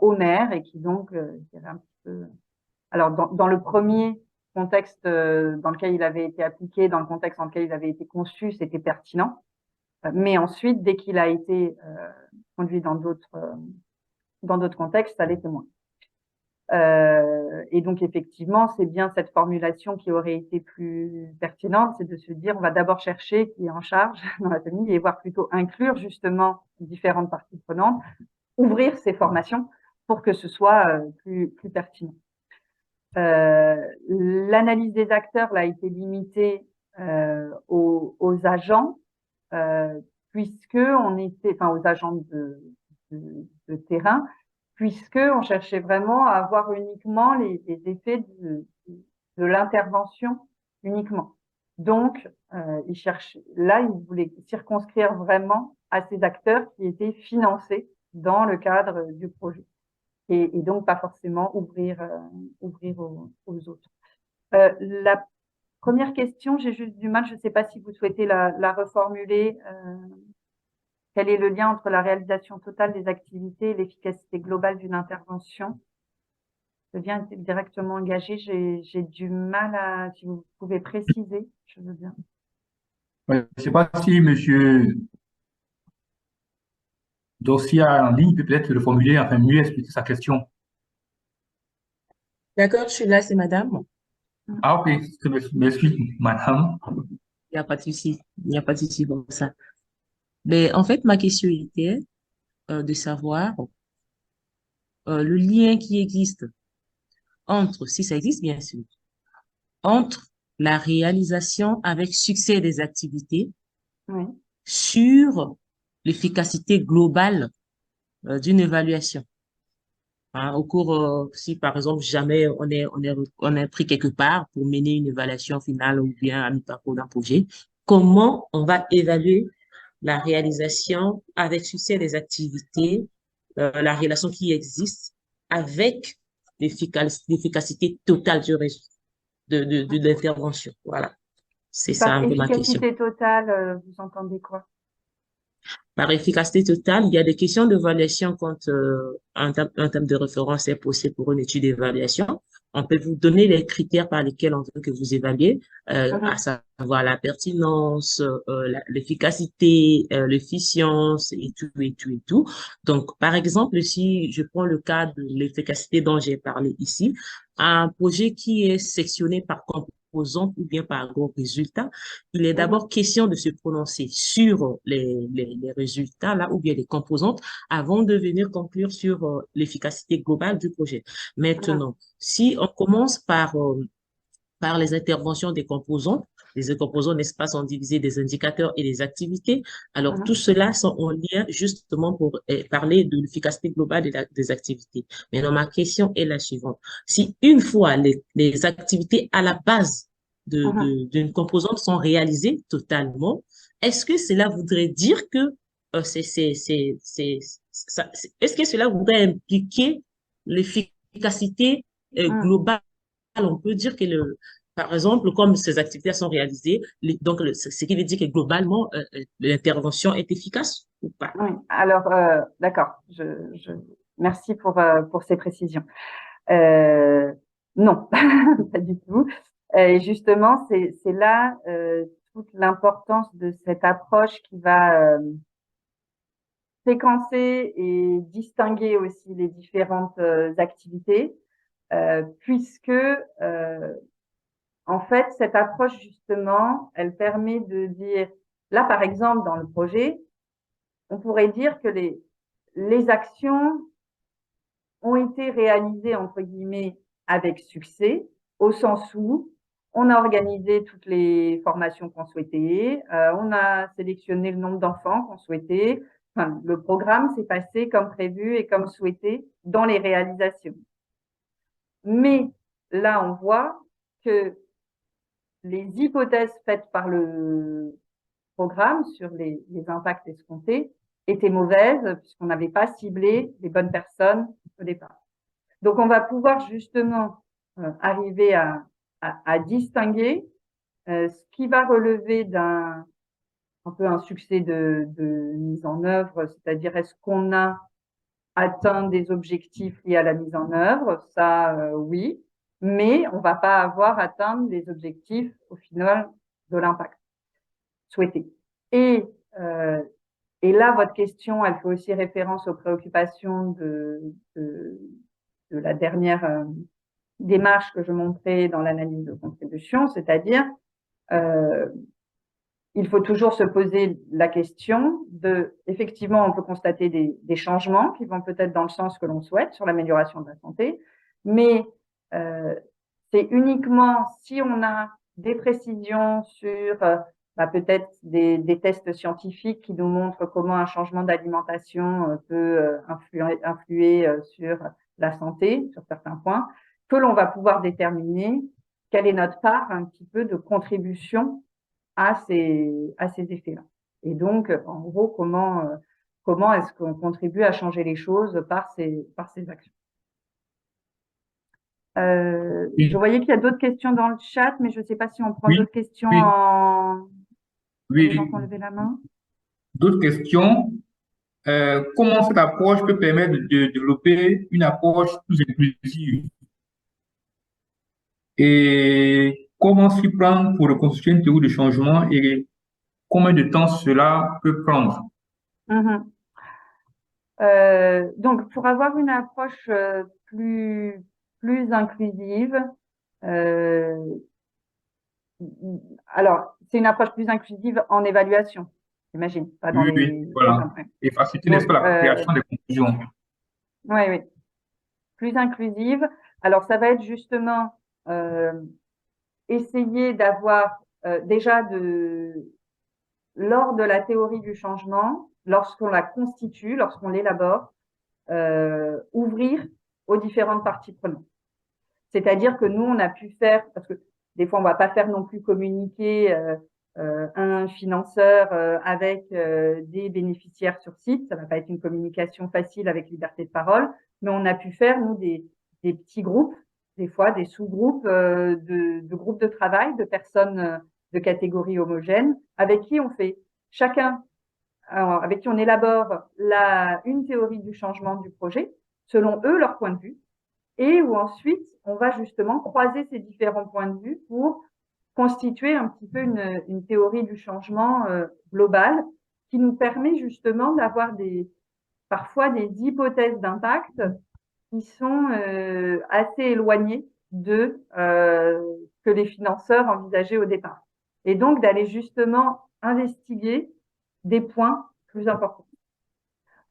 aux maires et qui donc dirais un petit peu. Alors dans le premier contexte dans lequel il avait été appliqué, dans le contexte dans lequel il avait été conçu, c'était pertinent. Mais ensuite, dès qu'il a été conduit dans d'autres contextes, ça l'était moins. Et donc effectivement, c'est bien cette formulation qui aurait été plus pertinente, c'est de se dire on va d'abord chercher qui est en charge dans la famille et voir plutôt inclure justement différentes parties prenantes, ouvrir ces formations pour que ce soit plus pertinent. L'analyse des acteurs là, a été limitée aux agents, puisque on était, enfin aux agents de terrain, puisque on cherchait vraiment à avoir uniquement les effets de l'intervention uniquement. Donc, il voulait circonscrire vraiment à ces acteurs qui étaient financés dans le cadre du projet. Et donc pas forcément ouvrir aux autres. La première question, j'ai juste du mal, je ne sais pas si vous souhaitez la reformuler. Quel est le lien entre la réalisation totale des activités et l'efficacité globale d'une intervention? devient directement engagé. J'ai du mal à, si vous pouvez préciser, je veux bien. Je ne sais pas si Monsieur Dorcia en ligne peut peut-être le formuler, enfin mieux expliquer sa question. D'accord, je suis là, c'est madame. Ah, ok, m'excuse, madame. Il n'y a pas de souci. Il n'y a pas de souci pour ça. Mais en fait, ma question était de savoir le lien qui existe entre, si ça existe bien sûr, entre la réalisation avec succès des activités Oui, sur l'efficacité globale d'une évaluation. Hein, au cours, si par exemple jamais on est pris quelque part pour mener une évaluation finale ou bien à mi-parcours d'un projet, comment on va évaluer la réalisation avec succès des activités, la relation qui existe avec l'efficacité totale de l'intervention. Voilà, c'est ça par un peu ma question. efficacité totale, vous entendez quoi? Par efficacité totale, il y a des questions d'évaluation quand un thème de référence est possible pour une étude d'évaluation. On peut vous donner les critères par lesquels on veut que vous évaluez, à Mhm, savoir la pertinence, l'efficacité, l'efficience et tout, et tout, et tout. Donc, par exemple, si je prends le cas de l'efficacité dont j'ai parlé ici, un projet qui est sectionné par composante ou bien par gros résultat, il est mhm, d'abord question de se prononcer sur les résultats là ou bien les composantes avant de venir conclure sur l'efficacité globale du projet. mhm, Maintenant, si on commence par les interventions des composants, les composants, n'est-ce pas, sont divisés des indicateurs et des activités. Alors, tout mhm, cela sont en lien justement pour parler de l'efficacité globale des activités. Maintenant, ma question est la suivante. Si une fois les activités à la base mhm. d'une composante sont réalisées totalement, est-ce que cela voudrait dire que est-ce que cela voudrait impliquer l'efficacité Mhm. globale? On peut dire que par exemple, comme ces activités sont réalisées, donc ce qui veut dire que globalement, l'intervention est efficace ou pas? Oui, alors, d'accord, merci pour ces précisions. Non, pas du tout. Et justement, c'est là toute l'importance de cette approche qui va séquencer et distinguer aussi les différentes activités, puisque en fait, cette approche justement, elle permet de dire, là par exemple dans le projet, on pourrait dire que les actions ont été réalisées entre guillemets avec succès, au sens où on a organisé toutes les formations qu'on souhaitait, on a sélectionné le nombre d'enfants qu'on souhaitait. Enfin, le programme s'est passé comme prévu et comme souhaité dans les réalisations. Mais là, on voit que les hypothèses faites par le programme sur les impacts escomptés étaient mauvaises puisqu'on n'avait pas ciblé les bonnes personnes au départ. Donc, on va pouvoir justement arriver à distinguer ce qui va relever d'un un peu un succès de mise en œuvre, c'est-à-dire est-ce qu'on a atteint des objectifs liés à la mise en œuvre, ça oui, mais on va pas avoir atteint les objectifs au final de l'impact souhaité. Et euh, et là, votre question, elle fait aussi référence aux préoccupations de la dernière démarche que je montrais dans l'analyse de contribution, c'est-à-dire euh, il faut toujours se poser la question de, effectivement, on peut constater des changements qui vont peut-être dans le sens que l'on souhaite sur l'amélioration de la santé, mais euh, c'est uniquement si on a des précisions sur peut-être des tests scientifiques qui nous montrent comment un changement d'alimentation peut influer sur la santé, sur certains points, que l'on va pouvoir déterminer quelle est notre part un petit peu de contribution à ces effets-là. Et donc, en gros, comment est-ce qu'on contribue à changer les choses par ces actions. Je Oui, voyais qu'il y a d'autres questions dans le chat, mais je ne sais pas si on prend oui, d'autres questions oui, pour les gens qui ont oui. levé la main. D'autres questions? Comment cette approche peut permettre de développer une approche plus inclusive? Et comment s'y prendre pour reconstituer une théorie de changement et combien de temps cela peut prendre? Mhm. Donc, pour avoir une approche plus inclusive, euh, alors, c'est une approche plus inclusive en évaluation, j'imagine, pas dans Oui, oui, les voilà. examens. Et faciliter, n'est-ce Donc, pas, la création des conclusions. oui, oui, plus inclusive. Alors, ça va être justement euh, essayer d'avoir déjà lors de la théorie du changement, lorsqu'on la constitue, lorsqu'on l'élabore, ouvrir aux différentes parties prenantes. C'est-à-dire que nous, on a pu faire, parce que des fois, on va pas faire non plus communiquer un financeur avec des bénéficiaires sur site. Ça va pas être une communication facile avec liberté de parole, mais on a pu faire, nous, des petits groupes, des fois des sous-groupes de groupes de travail, de personnes de catégories homogènes, avec qui on fait chacun, alors, avec qui on élabore une théorie du changement du projet, selon eux, leur point de vue, et où ensuite on va justement croiser ces différents points de vue pour constituer un petit peu une théorie du changement globale qui nous permet justement d'avoir parfois des hypothèses d'impact qui sont assez éloignées de que les financeurs envisageaient au départ. Et donc d'aller justement investiguer des points plus importants.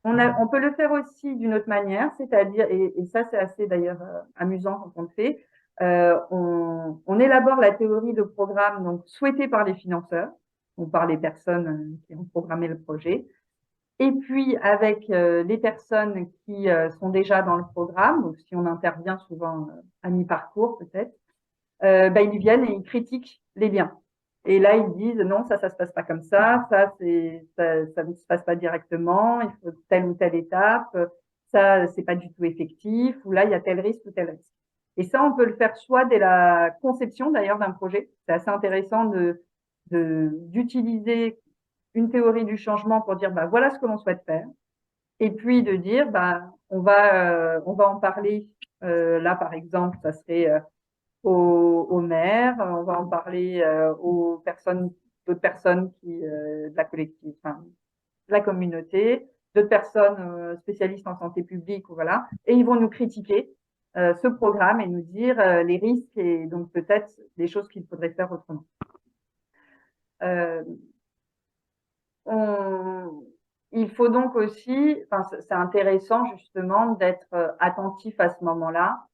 On peut le faire aussi d'une autre manière, c'est-à-dire, et ça c'est assez d'ailleurs amusant quand on le fait, on élabore la théorie de programme donc souhaitée par les financeurs ou par les personnes qui ont programmé le projet, et puis avec les personnes qui sont déjà dans le programme, donc si on intervient souvent à mi-parcours peut-être, ils viennent et ils critiquent les liens. Et là, ils disent non, ça se passe pas comme ça ne se passe pas directement, il faut telle ou telle étape, ça, c'est pas du tout effectif, ou là, il y a tel risque ou tel risque. Et ça, on peut le faire soit dès la conception d'ailleurs d'un projet. C'est assez intéressant d'utiliser une théorie du changement pour dire, bah, voilà ce que l'on souhaite faire. Et puis de dire, bah, on va en parler. Là, par exemple, ça serait aux maires, on va en parler aux personnes, d'autres personnes de la collective, enfin, de la communauté, d'autres personnes spécialistes en santé publique, ou voilà, et ils vont nous critiquer ce programme et nous dire les risques et donc peut-être des choses qu'il faudrait faire autrement. Euh, il faut donc aussi, enfin, c'est intéressant justement d'être attentif à ce moment-là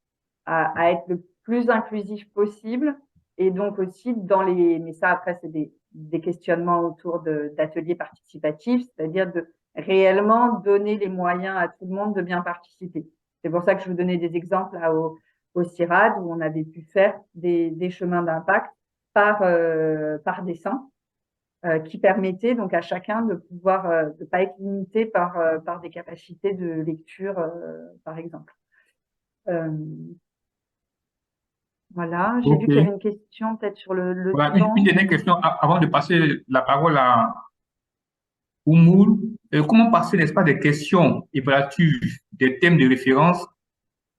à être le plus inclusif possible. Et donc aussi mais ça après c'est des questionnements autour d'ateliers participatifs, c'est-à-dire de réellement donner les moyens à tout le monde de bien participer. C'est pour ça que je vous donnais des exemples là au CIRAD où on avait pu faire des chemins d'impact par dessin qui permettaient donc à chacun de pouvoir de pas être limité par des capacités de lecture par exemple. Voilà, j'ai vu qu'il y avait OK. une question peut-être sur le Voilà, une temps. dernière question avant de passer la parole à Oumoul. Comment passer, n'est-ce pas, des questions évaluatives, des thèmes de référence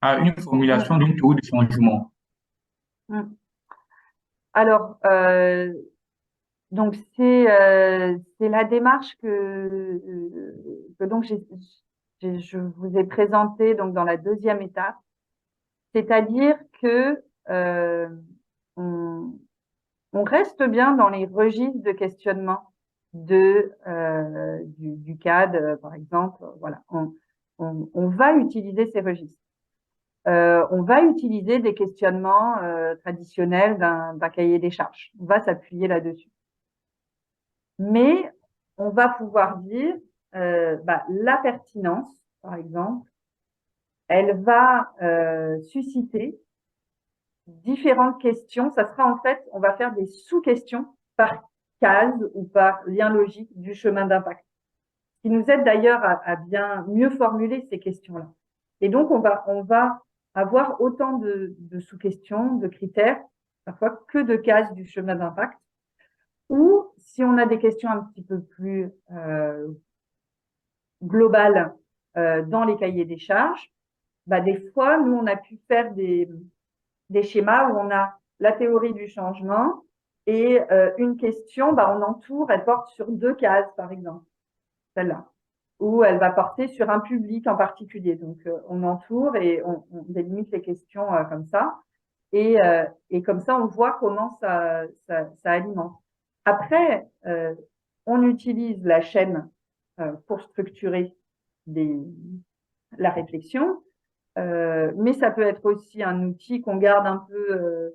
à une formulation Mm, d'une théorie de changement? mm. Alors, donc c'est la démarche que donc je vous ai présentée donc dans la deuxième étape, c'est-à-dire que on, on reste bien dans les registres de questionnement du CAD, par exemple. Voilà, on va utiliser ces registres. On va utiliser des questionnements traditionnels d'un cahier des charges. On va s'appuyer là-dessus. Mais on va pouvoir dire la pertinence, par exemple, elle va susciter différentes questions. Ça sera en fait, on va faire des sous-questions par case ou par lien logique du chemin d'impact, qui nous aide d'ailleurs à bien mieux formuler ces questions-là. Et donc, on va avoir autant de sous-questions, de critères, parfois que de cases du chemin d'impact. Ou si on a des questions un petit peu plus globales dans les cahiers des charges, des fois, nous, on a pu faire des schémas où on a la théorie du changement et une question, bah, on entoure, elle porte sur 2 cases, par exemple, celle-là, ou elle va porter sur un public en particulier. Donc, on entoure et on délimite les questions comme ça. Et comme ça, on voit comment ça alimente. Après, on utilise la chaîne pour structurer la réflexion, mais ça peut être aussi un outil qu'on garde un peu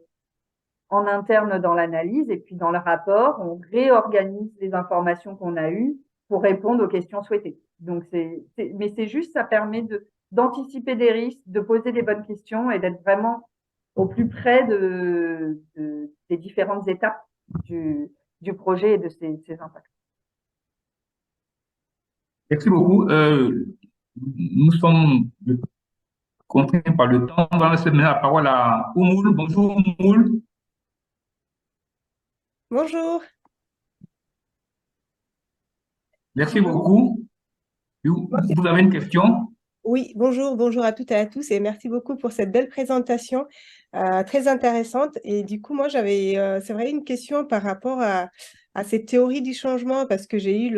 en interne dans l'analyse et puis dans le rapport, on réorganise les informations qu'on a eues pour répondre aux questions souhaitées. Donc, mais c'est juste, ça permet d'anticiper des risques, de poser des bonnes questions et d'être vraiment au plus près des différentes étapes du projet et de ses impacts. Merci beaucoup. Nous sommes contraints par le temps. On va laisser maintenant la parole à Oumoul. Bonjour Oumoul. Bonjour. Merci beaucoup. Vous avez une question? Oui, bonjour à toutes et à tous et merci beaucoup pour cette belle présentation très intéressante. Et du coup, moi, j'avais, c'est vrai, une question par rapport à cette théorie du changement parce que j'ai eu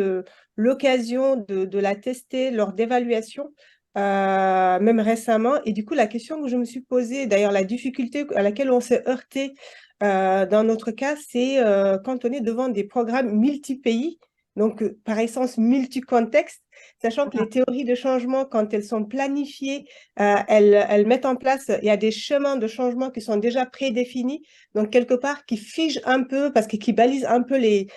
l'occasion de la tester lors d'évaluation, même récemment. Et du coup, la question que je me suis posée, d'ailleurs, la difficulté à laquelle on s'est heurté dans notre cas, c'est quand on est devant des programmes multi-pays, donc par essence multi-contexte, sachant que les théories de changement, quand elles sont planifiées, elles mettent en place, il y a des chemins de changement qui sont déjà prédéfinis, donc quelque part qui figent un peu, parce que qui balisent un peu les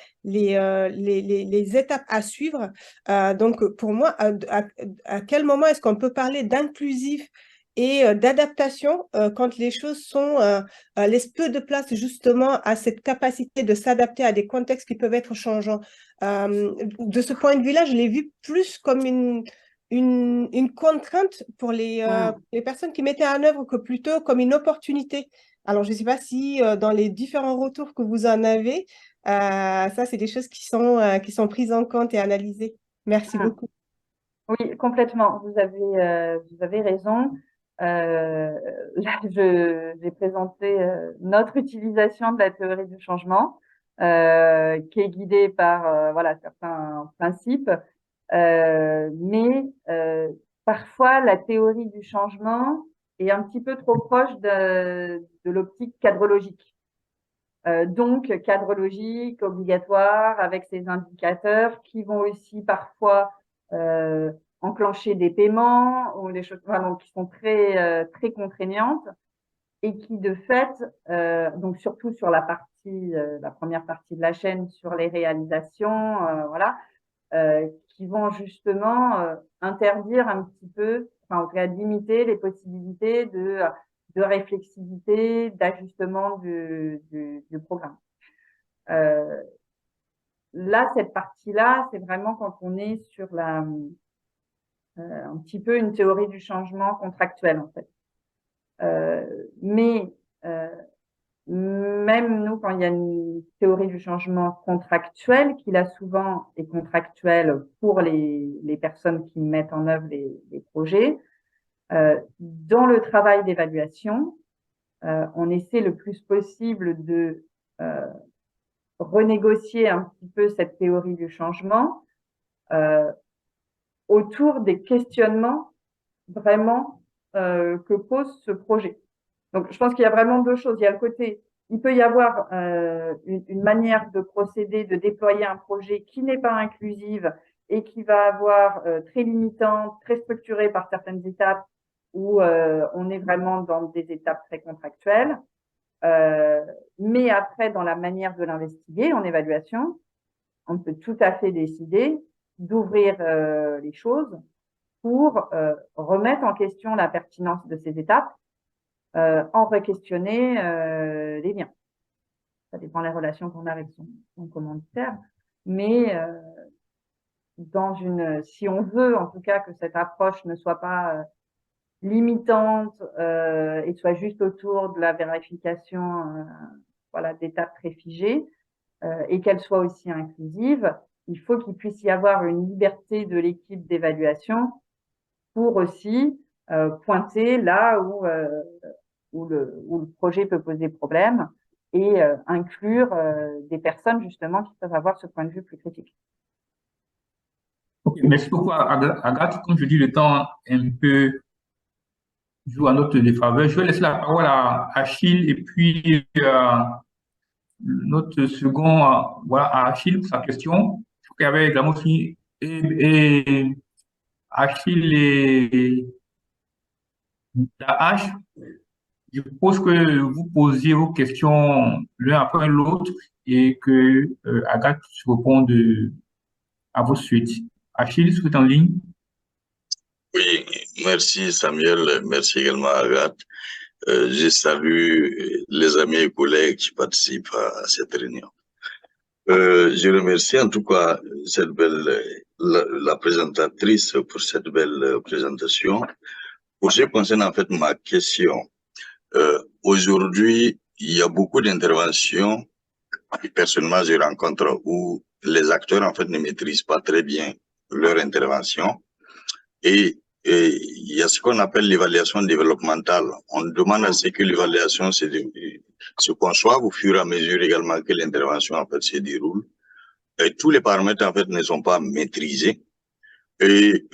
étapes à suivre. Donc pour moi, à quel moment est-ce qu'on peut parler d'inclusif et d'adaptation quand les choses laissent peu de place justement à cette capacité de s'adapter à des contextes qui peuvent être changeants. De ce point de vue-là, je l'ai vu plus comme une contrainte pour les personnes qui mettaient en œuvre que plutôt comme une opportunité. Alors, je ne sais pas si dans les différents retours que vous en avez, ça, c'est des choses qui sont prises en compte et analysées. Merci beaucoup. Oui, complètement. Vous avez raison. Là, j'ai présenté notre utilisation de la théorie du changement, qui est guidée par voilà certains principes, mais parfois la théorie du changement est un petit peu trop proche de l'optique cadrologique. Donc cadre logique obligatoire avec ses indicateurs qui vont aussi parfois enclencher des paiements ou des choses vraiment qui sont très contraignantes et qui de fait donc surtout sur la première partie de la chaîne sur les réalisations voilà qui vont justement interdire un petit peu, enfin en tout cas limiter les possibilités de réflexivité, d'ajustement du programme. Là, cette partie-là, c'est vraiment quand on est sur un petit peu une théorie du changement contractuel en fait. Mais même nous, quand il y a une théorie du changement contractuel, qui là souvent est contractuelle pour les personnes qui mettent en œuvre les projets, dans le travail d'évaluation, on essaie le plus possible de renégocier un petit peu cette théorie du changement autour des questionnements vraiment que pose ce projet. Donc, je pense qu'il y a vraiment 2 choses. Il y a le côté, il peut y avoir une manière de procéder, de déployer un projet qui n'est pas inclusive et qui va avoir très limitante, très structurée par certaines étapes où on est vraiment dans des étapes très contractuelles. Mais après, dans la manière de l'investiguer en évaluation, on peut tout à fait décider d'ouvrir les choses pour remettre en question la pertinence de ces étapes, en re-questionner les liens. Ça dépend des relations qu'on a avec son commanditaire, mais si on veut en tout cas que cette approche ne soit pas limitante et soit juste autour de la vérification voilà, d'étapes très figées et qu'elle soit aussi inclusive, il faut qu'il puisse y avoir une liberté de l'équipe d'évaluation pour aussi pointer là où le projet peut poser problème et inclure des personnes justement qui peuvent avoir ce point de vue plus critique. Ok, merci beaucoup, Agathe. Comme je dis, le temps un peu joue à notre défaveur. Je vais laisser la parole à Achille et puis notre second, voilà, à Achille pour sa question. Je crois qu'il y avait également aussi et Achille et Dahash. Je propose que vous posiez vos questions l'un après l'autre et que Agathe réponde à vos suites. Achille, vous êtes en ligne? Oui, merci Samuel, merci également Agathe. Je salue les amis et collègues qui participent à cette réunion. Je remercie en tout cas cette belle, la présentatrice pour cette belle présentation. Pour ce qui concerne en fait ma question, aujourd'hui, il y a beaucoup d'interventions que personnellement je rencontre où les acteurs en fait ne maîtrisent pas très bien leur intervention et il y a ce qu'on appelle l'évaluation développementale. On demande à ce que l'évaluation se conçoive au fur et à mesure également que l'intervention en fait se déroule. Et tous les paramètres en fait ne sont pas maîtrisés et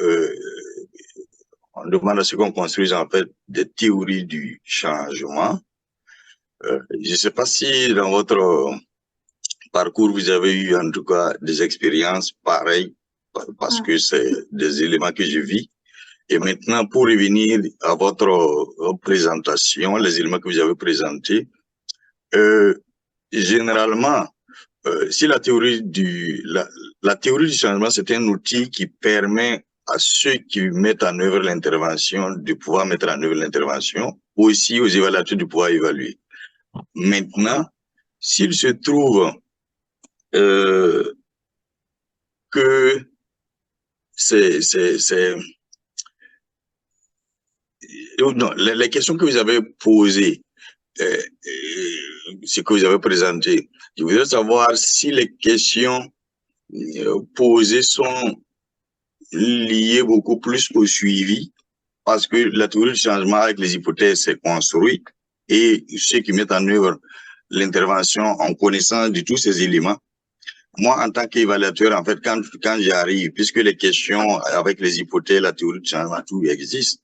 on demande à ce qu'on construise en fait des théories du changement. Je ne sais pas si dans votre parcours vous avez eu en tout cas des expériences pareilles parce que c'est des éléments que je vis. Et maintenant, pour revenir à votre présentation, les éléments que vous avez présentés, généralement, si la théorie la théorie du changement, c'est un outil qui permet à ceux qui mettent en œuvre l'intervention de pouvoir mettre en œuvre l'intervention, aussi aux évaluateurs de pouvoir évaluer. Maintenant, s'il se trouve que non, les questions que vous avez posées, ce que vous avez présenté, je voudrais savoir si les questions posées sont liées beaucoup plus au suivi, parce que la théorie du changement avec les hypothèses c'est construit et ceux qui mettent en œuvre l'intervention en connaissance de tous ces éléments. Moi, en tant qu'évaluateur, en fait, quand j'y arrive, puisque les questions avec les hypothèses, la théorie du changement, tout existe,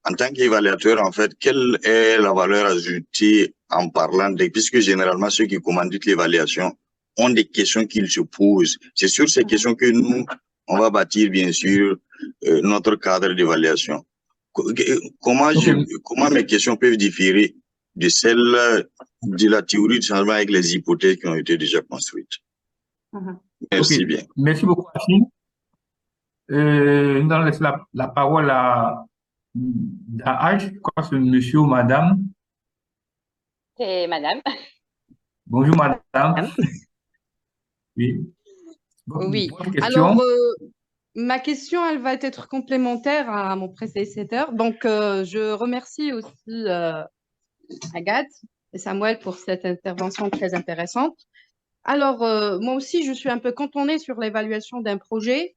en tant qu'évaluateur, en fait, quelle est la valeur ajoutée en parlant puisque généralement ceux qui commanditent l'évaluation ont des questions qu'ils se posent. C'est sur ces questions que nous, on va bâtir, bien sûr, notre cadre d'évaluation. Comment mes questions peuvent différer de celles de la théorie du changement avec les hypothèses qui ont été déjà construites? Merci bien. Merci beaucoup, Achille. Nous allons laisser la parole à Dahash, je crois que c'est monsieur ou madame. C'est madame. Bonjour, madame. Oui. Oui. Votre question. Alors, ma question, elle va être complémentaire à mon prédécesseur. Donc, je remercie aussi Agathe et Samuel pour cette intervention très intéressante. Alors, moi aussi, je suis un peu, quand on est sur l'évaluation d'un projet,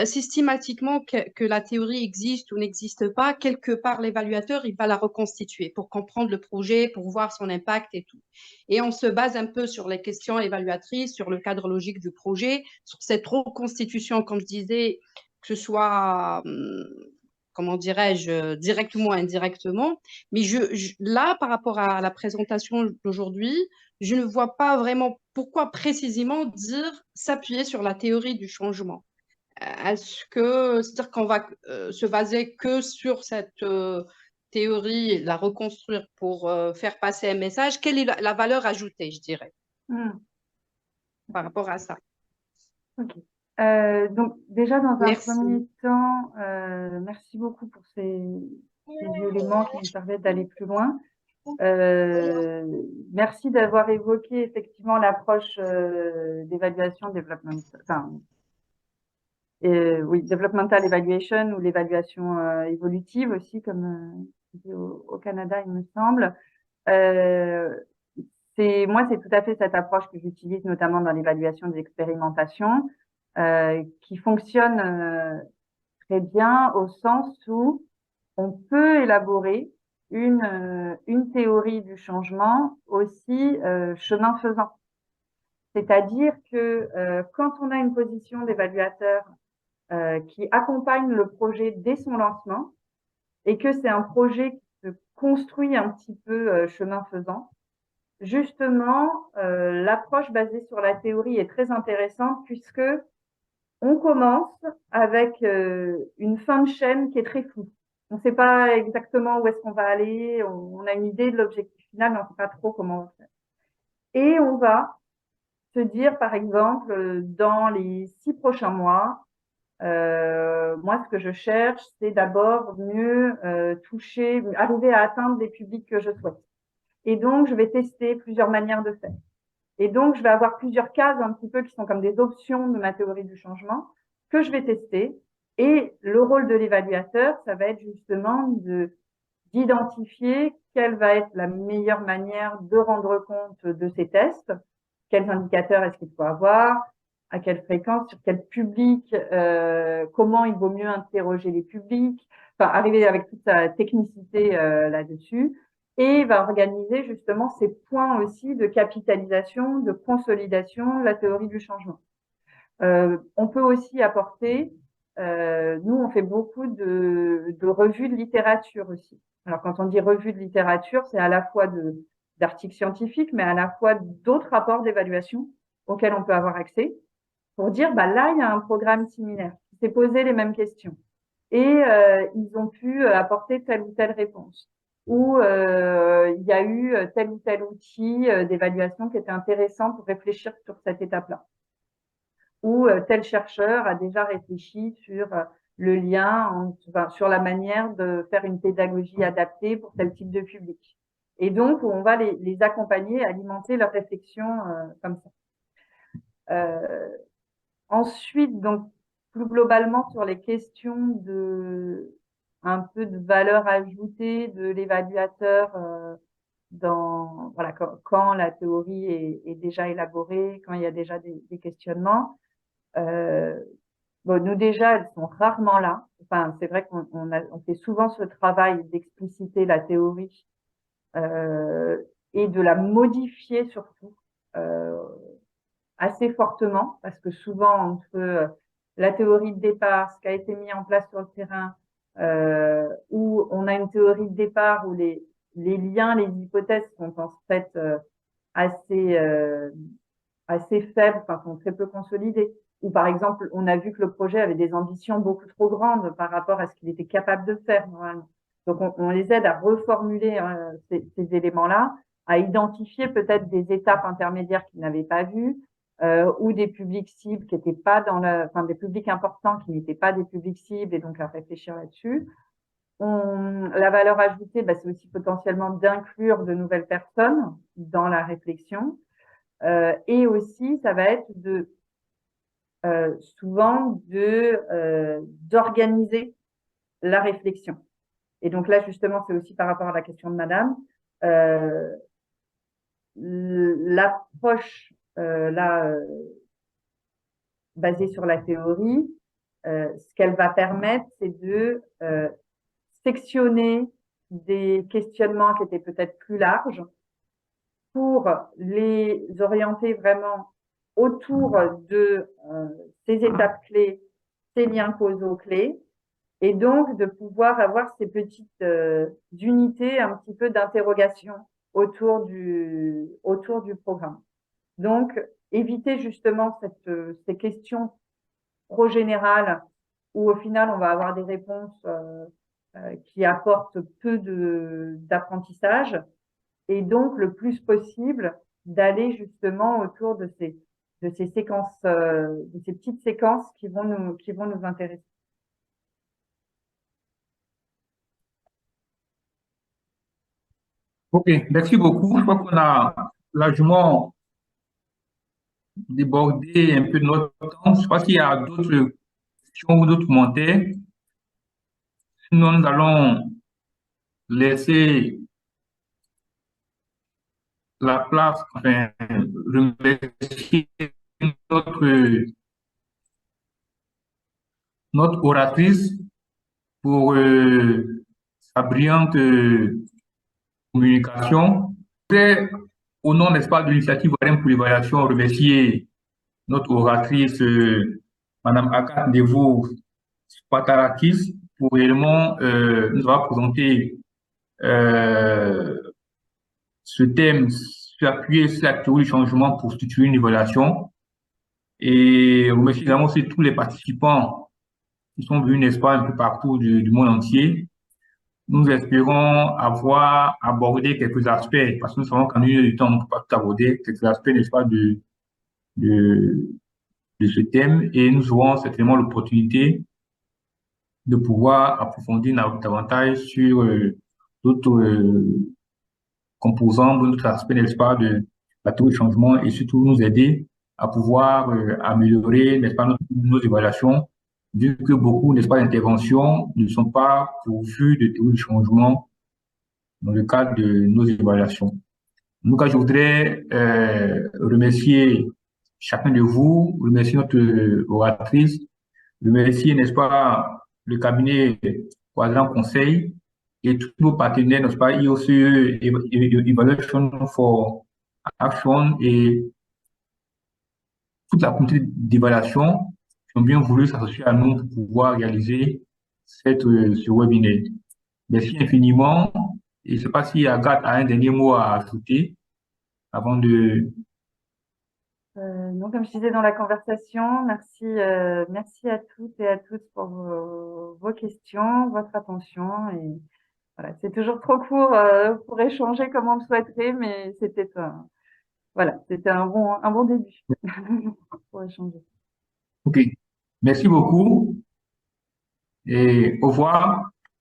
systématiquement que la théorie existe ou n'existe pas, quelque part l'évaluateur il va la reconstituer pour comprendre le projet, pour voir son impact et tout. Et on se base un peu sur les questions évaluatrices, sur le cadre logique du projet, sur cette reconstitution, comme je disais, que ce soit, comment dirais-je, directement ou indirectement. Mais là, par rapport à la présentation d'aujourd'hui, je ne vois pas vraiment pourquoi précisément dire s'appuyer sur la théorie du changement. Est-ce que c'est-à-dire qu'on va se baser que sur cette théorie, la reconstruire pour faire passer un message? Quelle est la valeur ajoutée, je dirais, par rapport à ça? Ok. Donc déjà dans un Merci. premier temps, merci beaucoup pour ces éléments qui nous permettent d'aller plus loin. Merci d'avoir évoqué effectivement l'approche d'évaluation developmental evaluation ou l'évaluation évolutive aussi, comme au Canada, il me semble. Moi, c'est tout à fait cette approche que j'utilise notamment dans l'évaluation des expérimentations, qui fonctionne très bien au sens où on peut élaborer une théorie du changement aussi chemin faisant. C'est-à-dire que quand on a une position d'évaluateur qui accompagne le projet dès son lancement et que c'est un projet qui se construit un petit peu chemin faisant, justement, l'approche basée sur la théorie est très intéressante puisque on commence avec une fin de chaîne qui est très floue. On ne sait pas exactement où est-ce qu'on va aller, on a une idée de l'objectif final, mais on ne sait pas trop comment on va faire. Et on va se dire, par exemple, dans les 6 prochains mois, moi, ce que je cherche, c'est d'abord mieux toucher, arriver à atteindre les publics que je souhaite. Et donc, je vais tester plusieurs manières de faire. Et donc, je vais avoir plusieurs cases un petit peu qui sont comme des options de ma théorie du changement que je vais tester. Et le rôle de l'évaluateur, ça va être justement d'identifier quelle va être la meilleure manière de rendre compte de ces tests, quels indicateurs est-ce qu'il faut avoir, à quelle fréquence, sur quel public, comment il vaut mieux interroger les publics, enfin arriver avec toute sa technicité là-dessus, et va organiser justement ces points aussi de capitalisation, de consolidation de la théorie du changement. On peut aussi apporter, nous on fait beaucoup de revues de littérature aussi. Alors quand on dit revue de littérature, c'est à la fois d'articles scientifiques, mais à la fois d'autres rapports d'évaluation auxquels on peut avoir accès pour dire, bah là, il y a un programme similaire qui s'est posé les mêmes questions et ils ont pu apporter telle ou telle réponse. Ou il y a eu tel ou tel outil d'évaluation qui était intéressant pour réfléchir sur cette étape-là. Ou tel chercheur a déjà réfléchi sur le lien, sur la manière de faire une pédagogie adaptée pour tel type de public. Et donc, on va les accompagner, alimenter leur réflexion comme ça. Ensuite, donc, plus globalement sur les questions un peu de valeur ajoutée de l'évaluateur voilà, quand la théorie est déjà élaborée, quand il y a déjà des questionnements. Bon, nous déjà, elles sont rarement là. Enfin, c'est vrai on fait souvent ce travail d'expliciter la théorie et de la modifier surtout assez fortement, parce que souvent entre la théorie de départ, ce qui a été mis en place sur le terrain, où on a une théorie de départ où les liens, les hypothèses sont en fait assez faibles, enfin sont très peu consolidées. Ou par exemple, on a vu que le projet avait des ambitions beaucoup trop grandes par rapport à ce qu'il était capable de faire normalement. Donc on les aide à reformuler ces éléments-là, à identifier peut-être des étapes intermédiaires qu'ils n'avaient pas vues, ou des publics cibles qui n'étaient pas des publics importants qui n'étaient pas des publics cibles et donc à réfléchir là-dessus. La valeur ajoutée, c'est aussi potentiellement d'inclure de nouvelles personnes dans la réflexion. Et aussi, ça va être souvent d'organiser la réflexion. Et donc là, justement, c'est aussi par rapport à la question de Madame. L'approche basée sur la théorie, ce qu'elle va permettre, c'est de sectionner des questionnements qui étaient peut-être plus larges pour les orienter vraiment autour de ces étapes clés, ces liens causaux clés, et donc de pouvoir avoir ces petites unités, un petit peu d'interrogation autour du programme. Donc, éviter justement ces questions trop générales où au final on va avoir des réponses qui apportent peu d'apprentissage, et donc le plus possible d'aller justement autour de ces séquences, de ces petites séquences qui vont nous intéresser. Ok, merci beaucoup. Je crois qu'on a largement débordé un peu de notre temps. Je ne sais pas s'il y a d'autres questions ou d'autres commentaires. Sinon, nous allons laisser la place, enfin, remercier notre oratrice pour sa brillante communication. Je voudrais, au nom, n'est-ce pas, de l'initiative Warren pour l'évaluation, remercier notre oratrice, Madame Agathe Deveau Patarakis, pour réellement nous avoir présenté ce thème, s'appuyer sur la théorie du changement pour structurer une évaluation. Et remercier également aussi tous les participants qui sont venus, n'est-ce pas, un peu partout du monde entier. Nous espérons avoir abordé quelques aspects, parce que nous savons qu'en une heure du temps, on ne peut pas tout aborder, quelques aspects, n'est-ce pas, de, de ce thème. Et nous aurons certainement l'opportunité de pouvoir approfondir davantage sur d'autres composants, d'autres aspects, n'est-ce pas, de la théorie du changement et surtout nous aider à pouvoir améliorer, n'est-ce pas, nos évaluations, vu que beaucoup, n'est-ce pas, d'interventions ne sont pas pourvues de théorie du changement dans le cadre de nos évaluations. En tout cas, je voudrais remercier chacun de vous, remercier notre oratrice, remercier, n'est-ce pas, le cabinet Quadrant Conseil et tous nos partenaires, n'est-ce pas, IOCE, Evaluation for Action et toute la communauté d'évaluation qui ont bien voulu s'associer à nous pour pouvoir réaliser ce webinaire. Merci infiniment. Et je ne sais pas si Agathe a un dernier mot à ajouter avant de... Non, comme je disais dans la conversation, merci, merci à toutes et à tous pour vos questions, votre attention. Et voilà, c'est toujours trop court pour échanger comme on le souhaiterait, mais c'était voilà, c'était un bon début pour échanger. OK. Merci beaucoup et au revoir.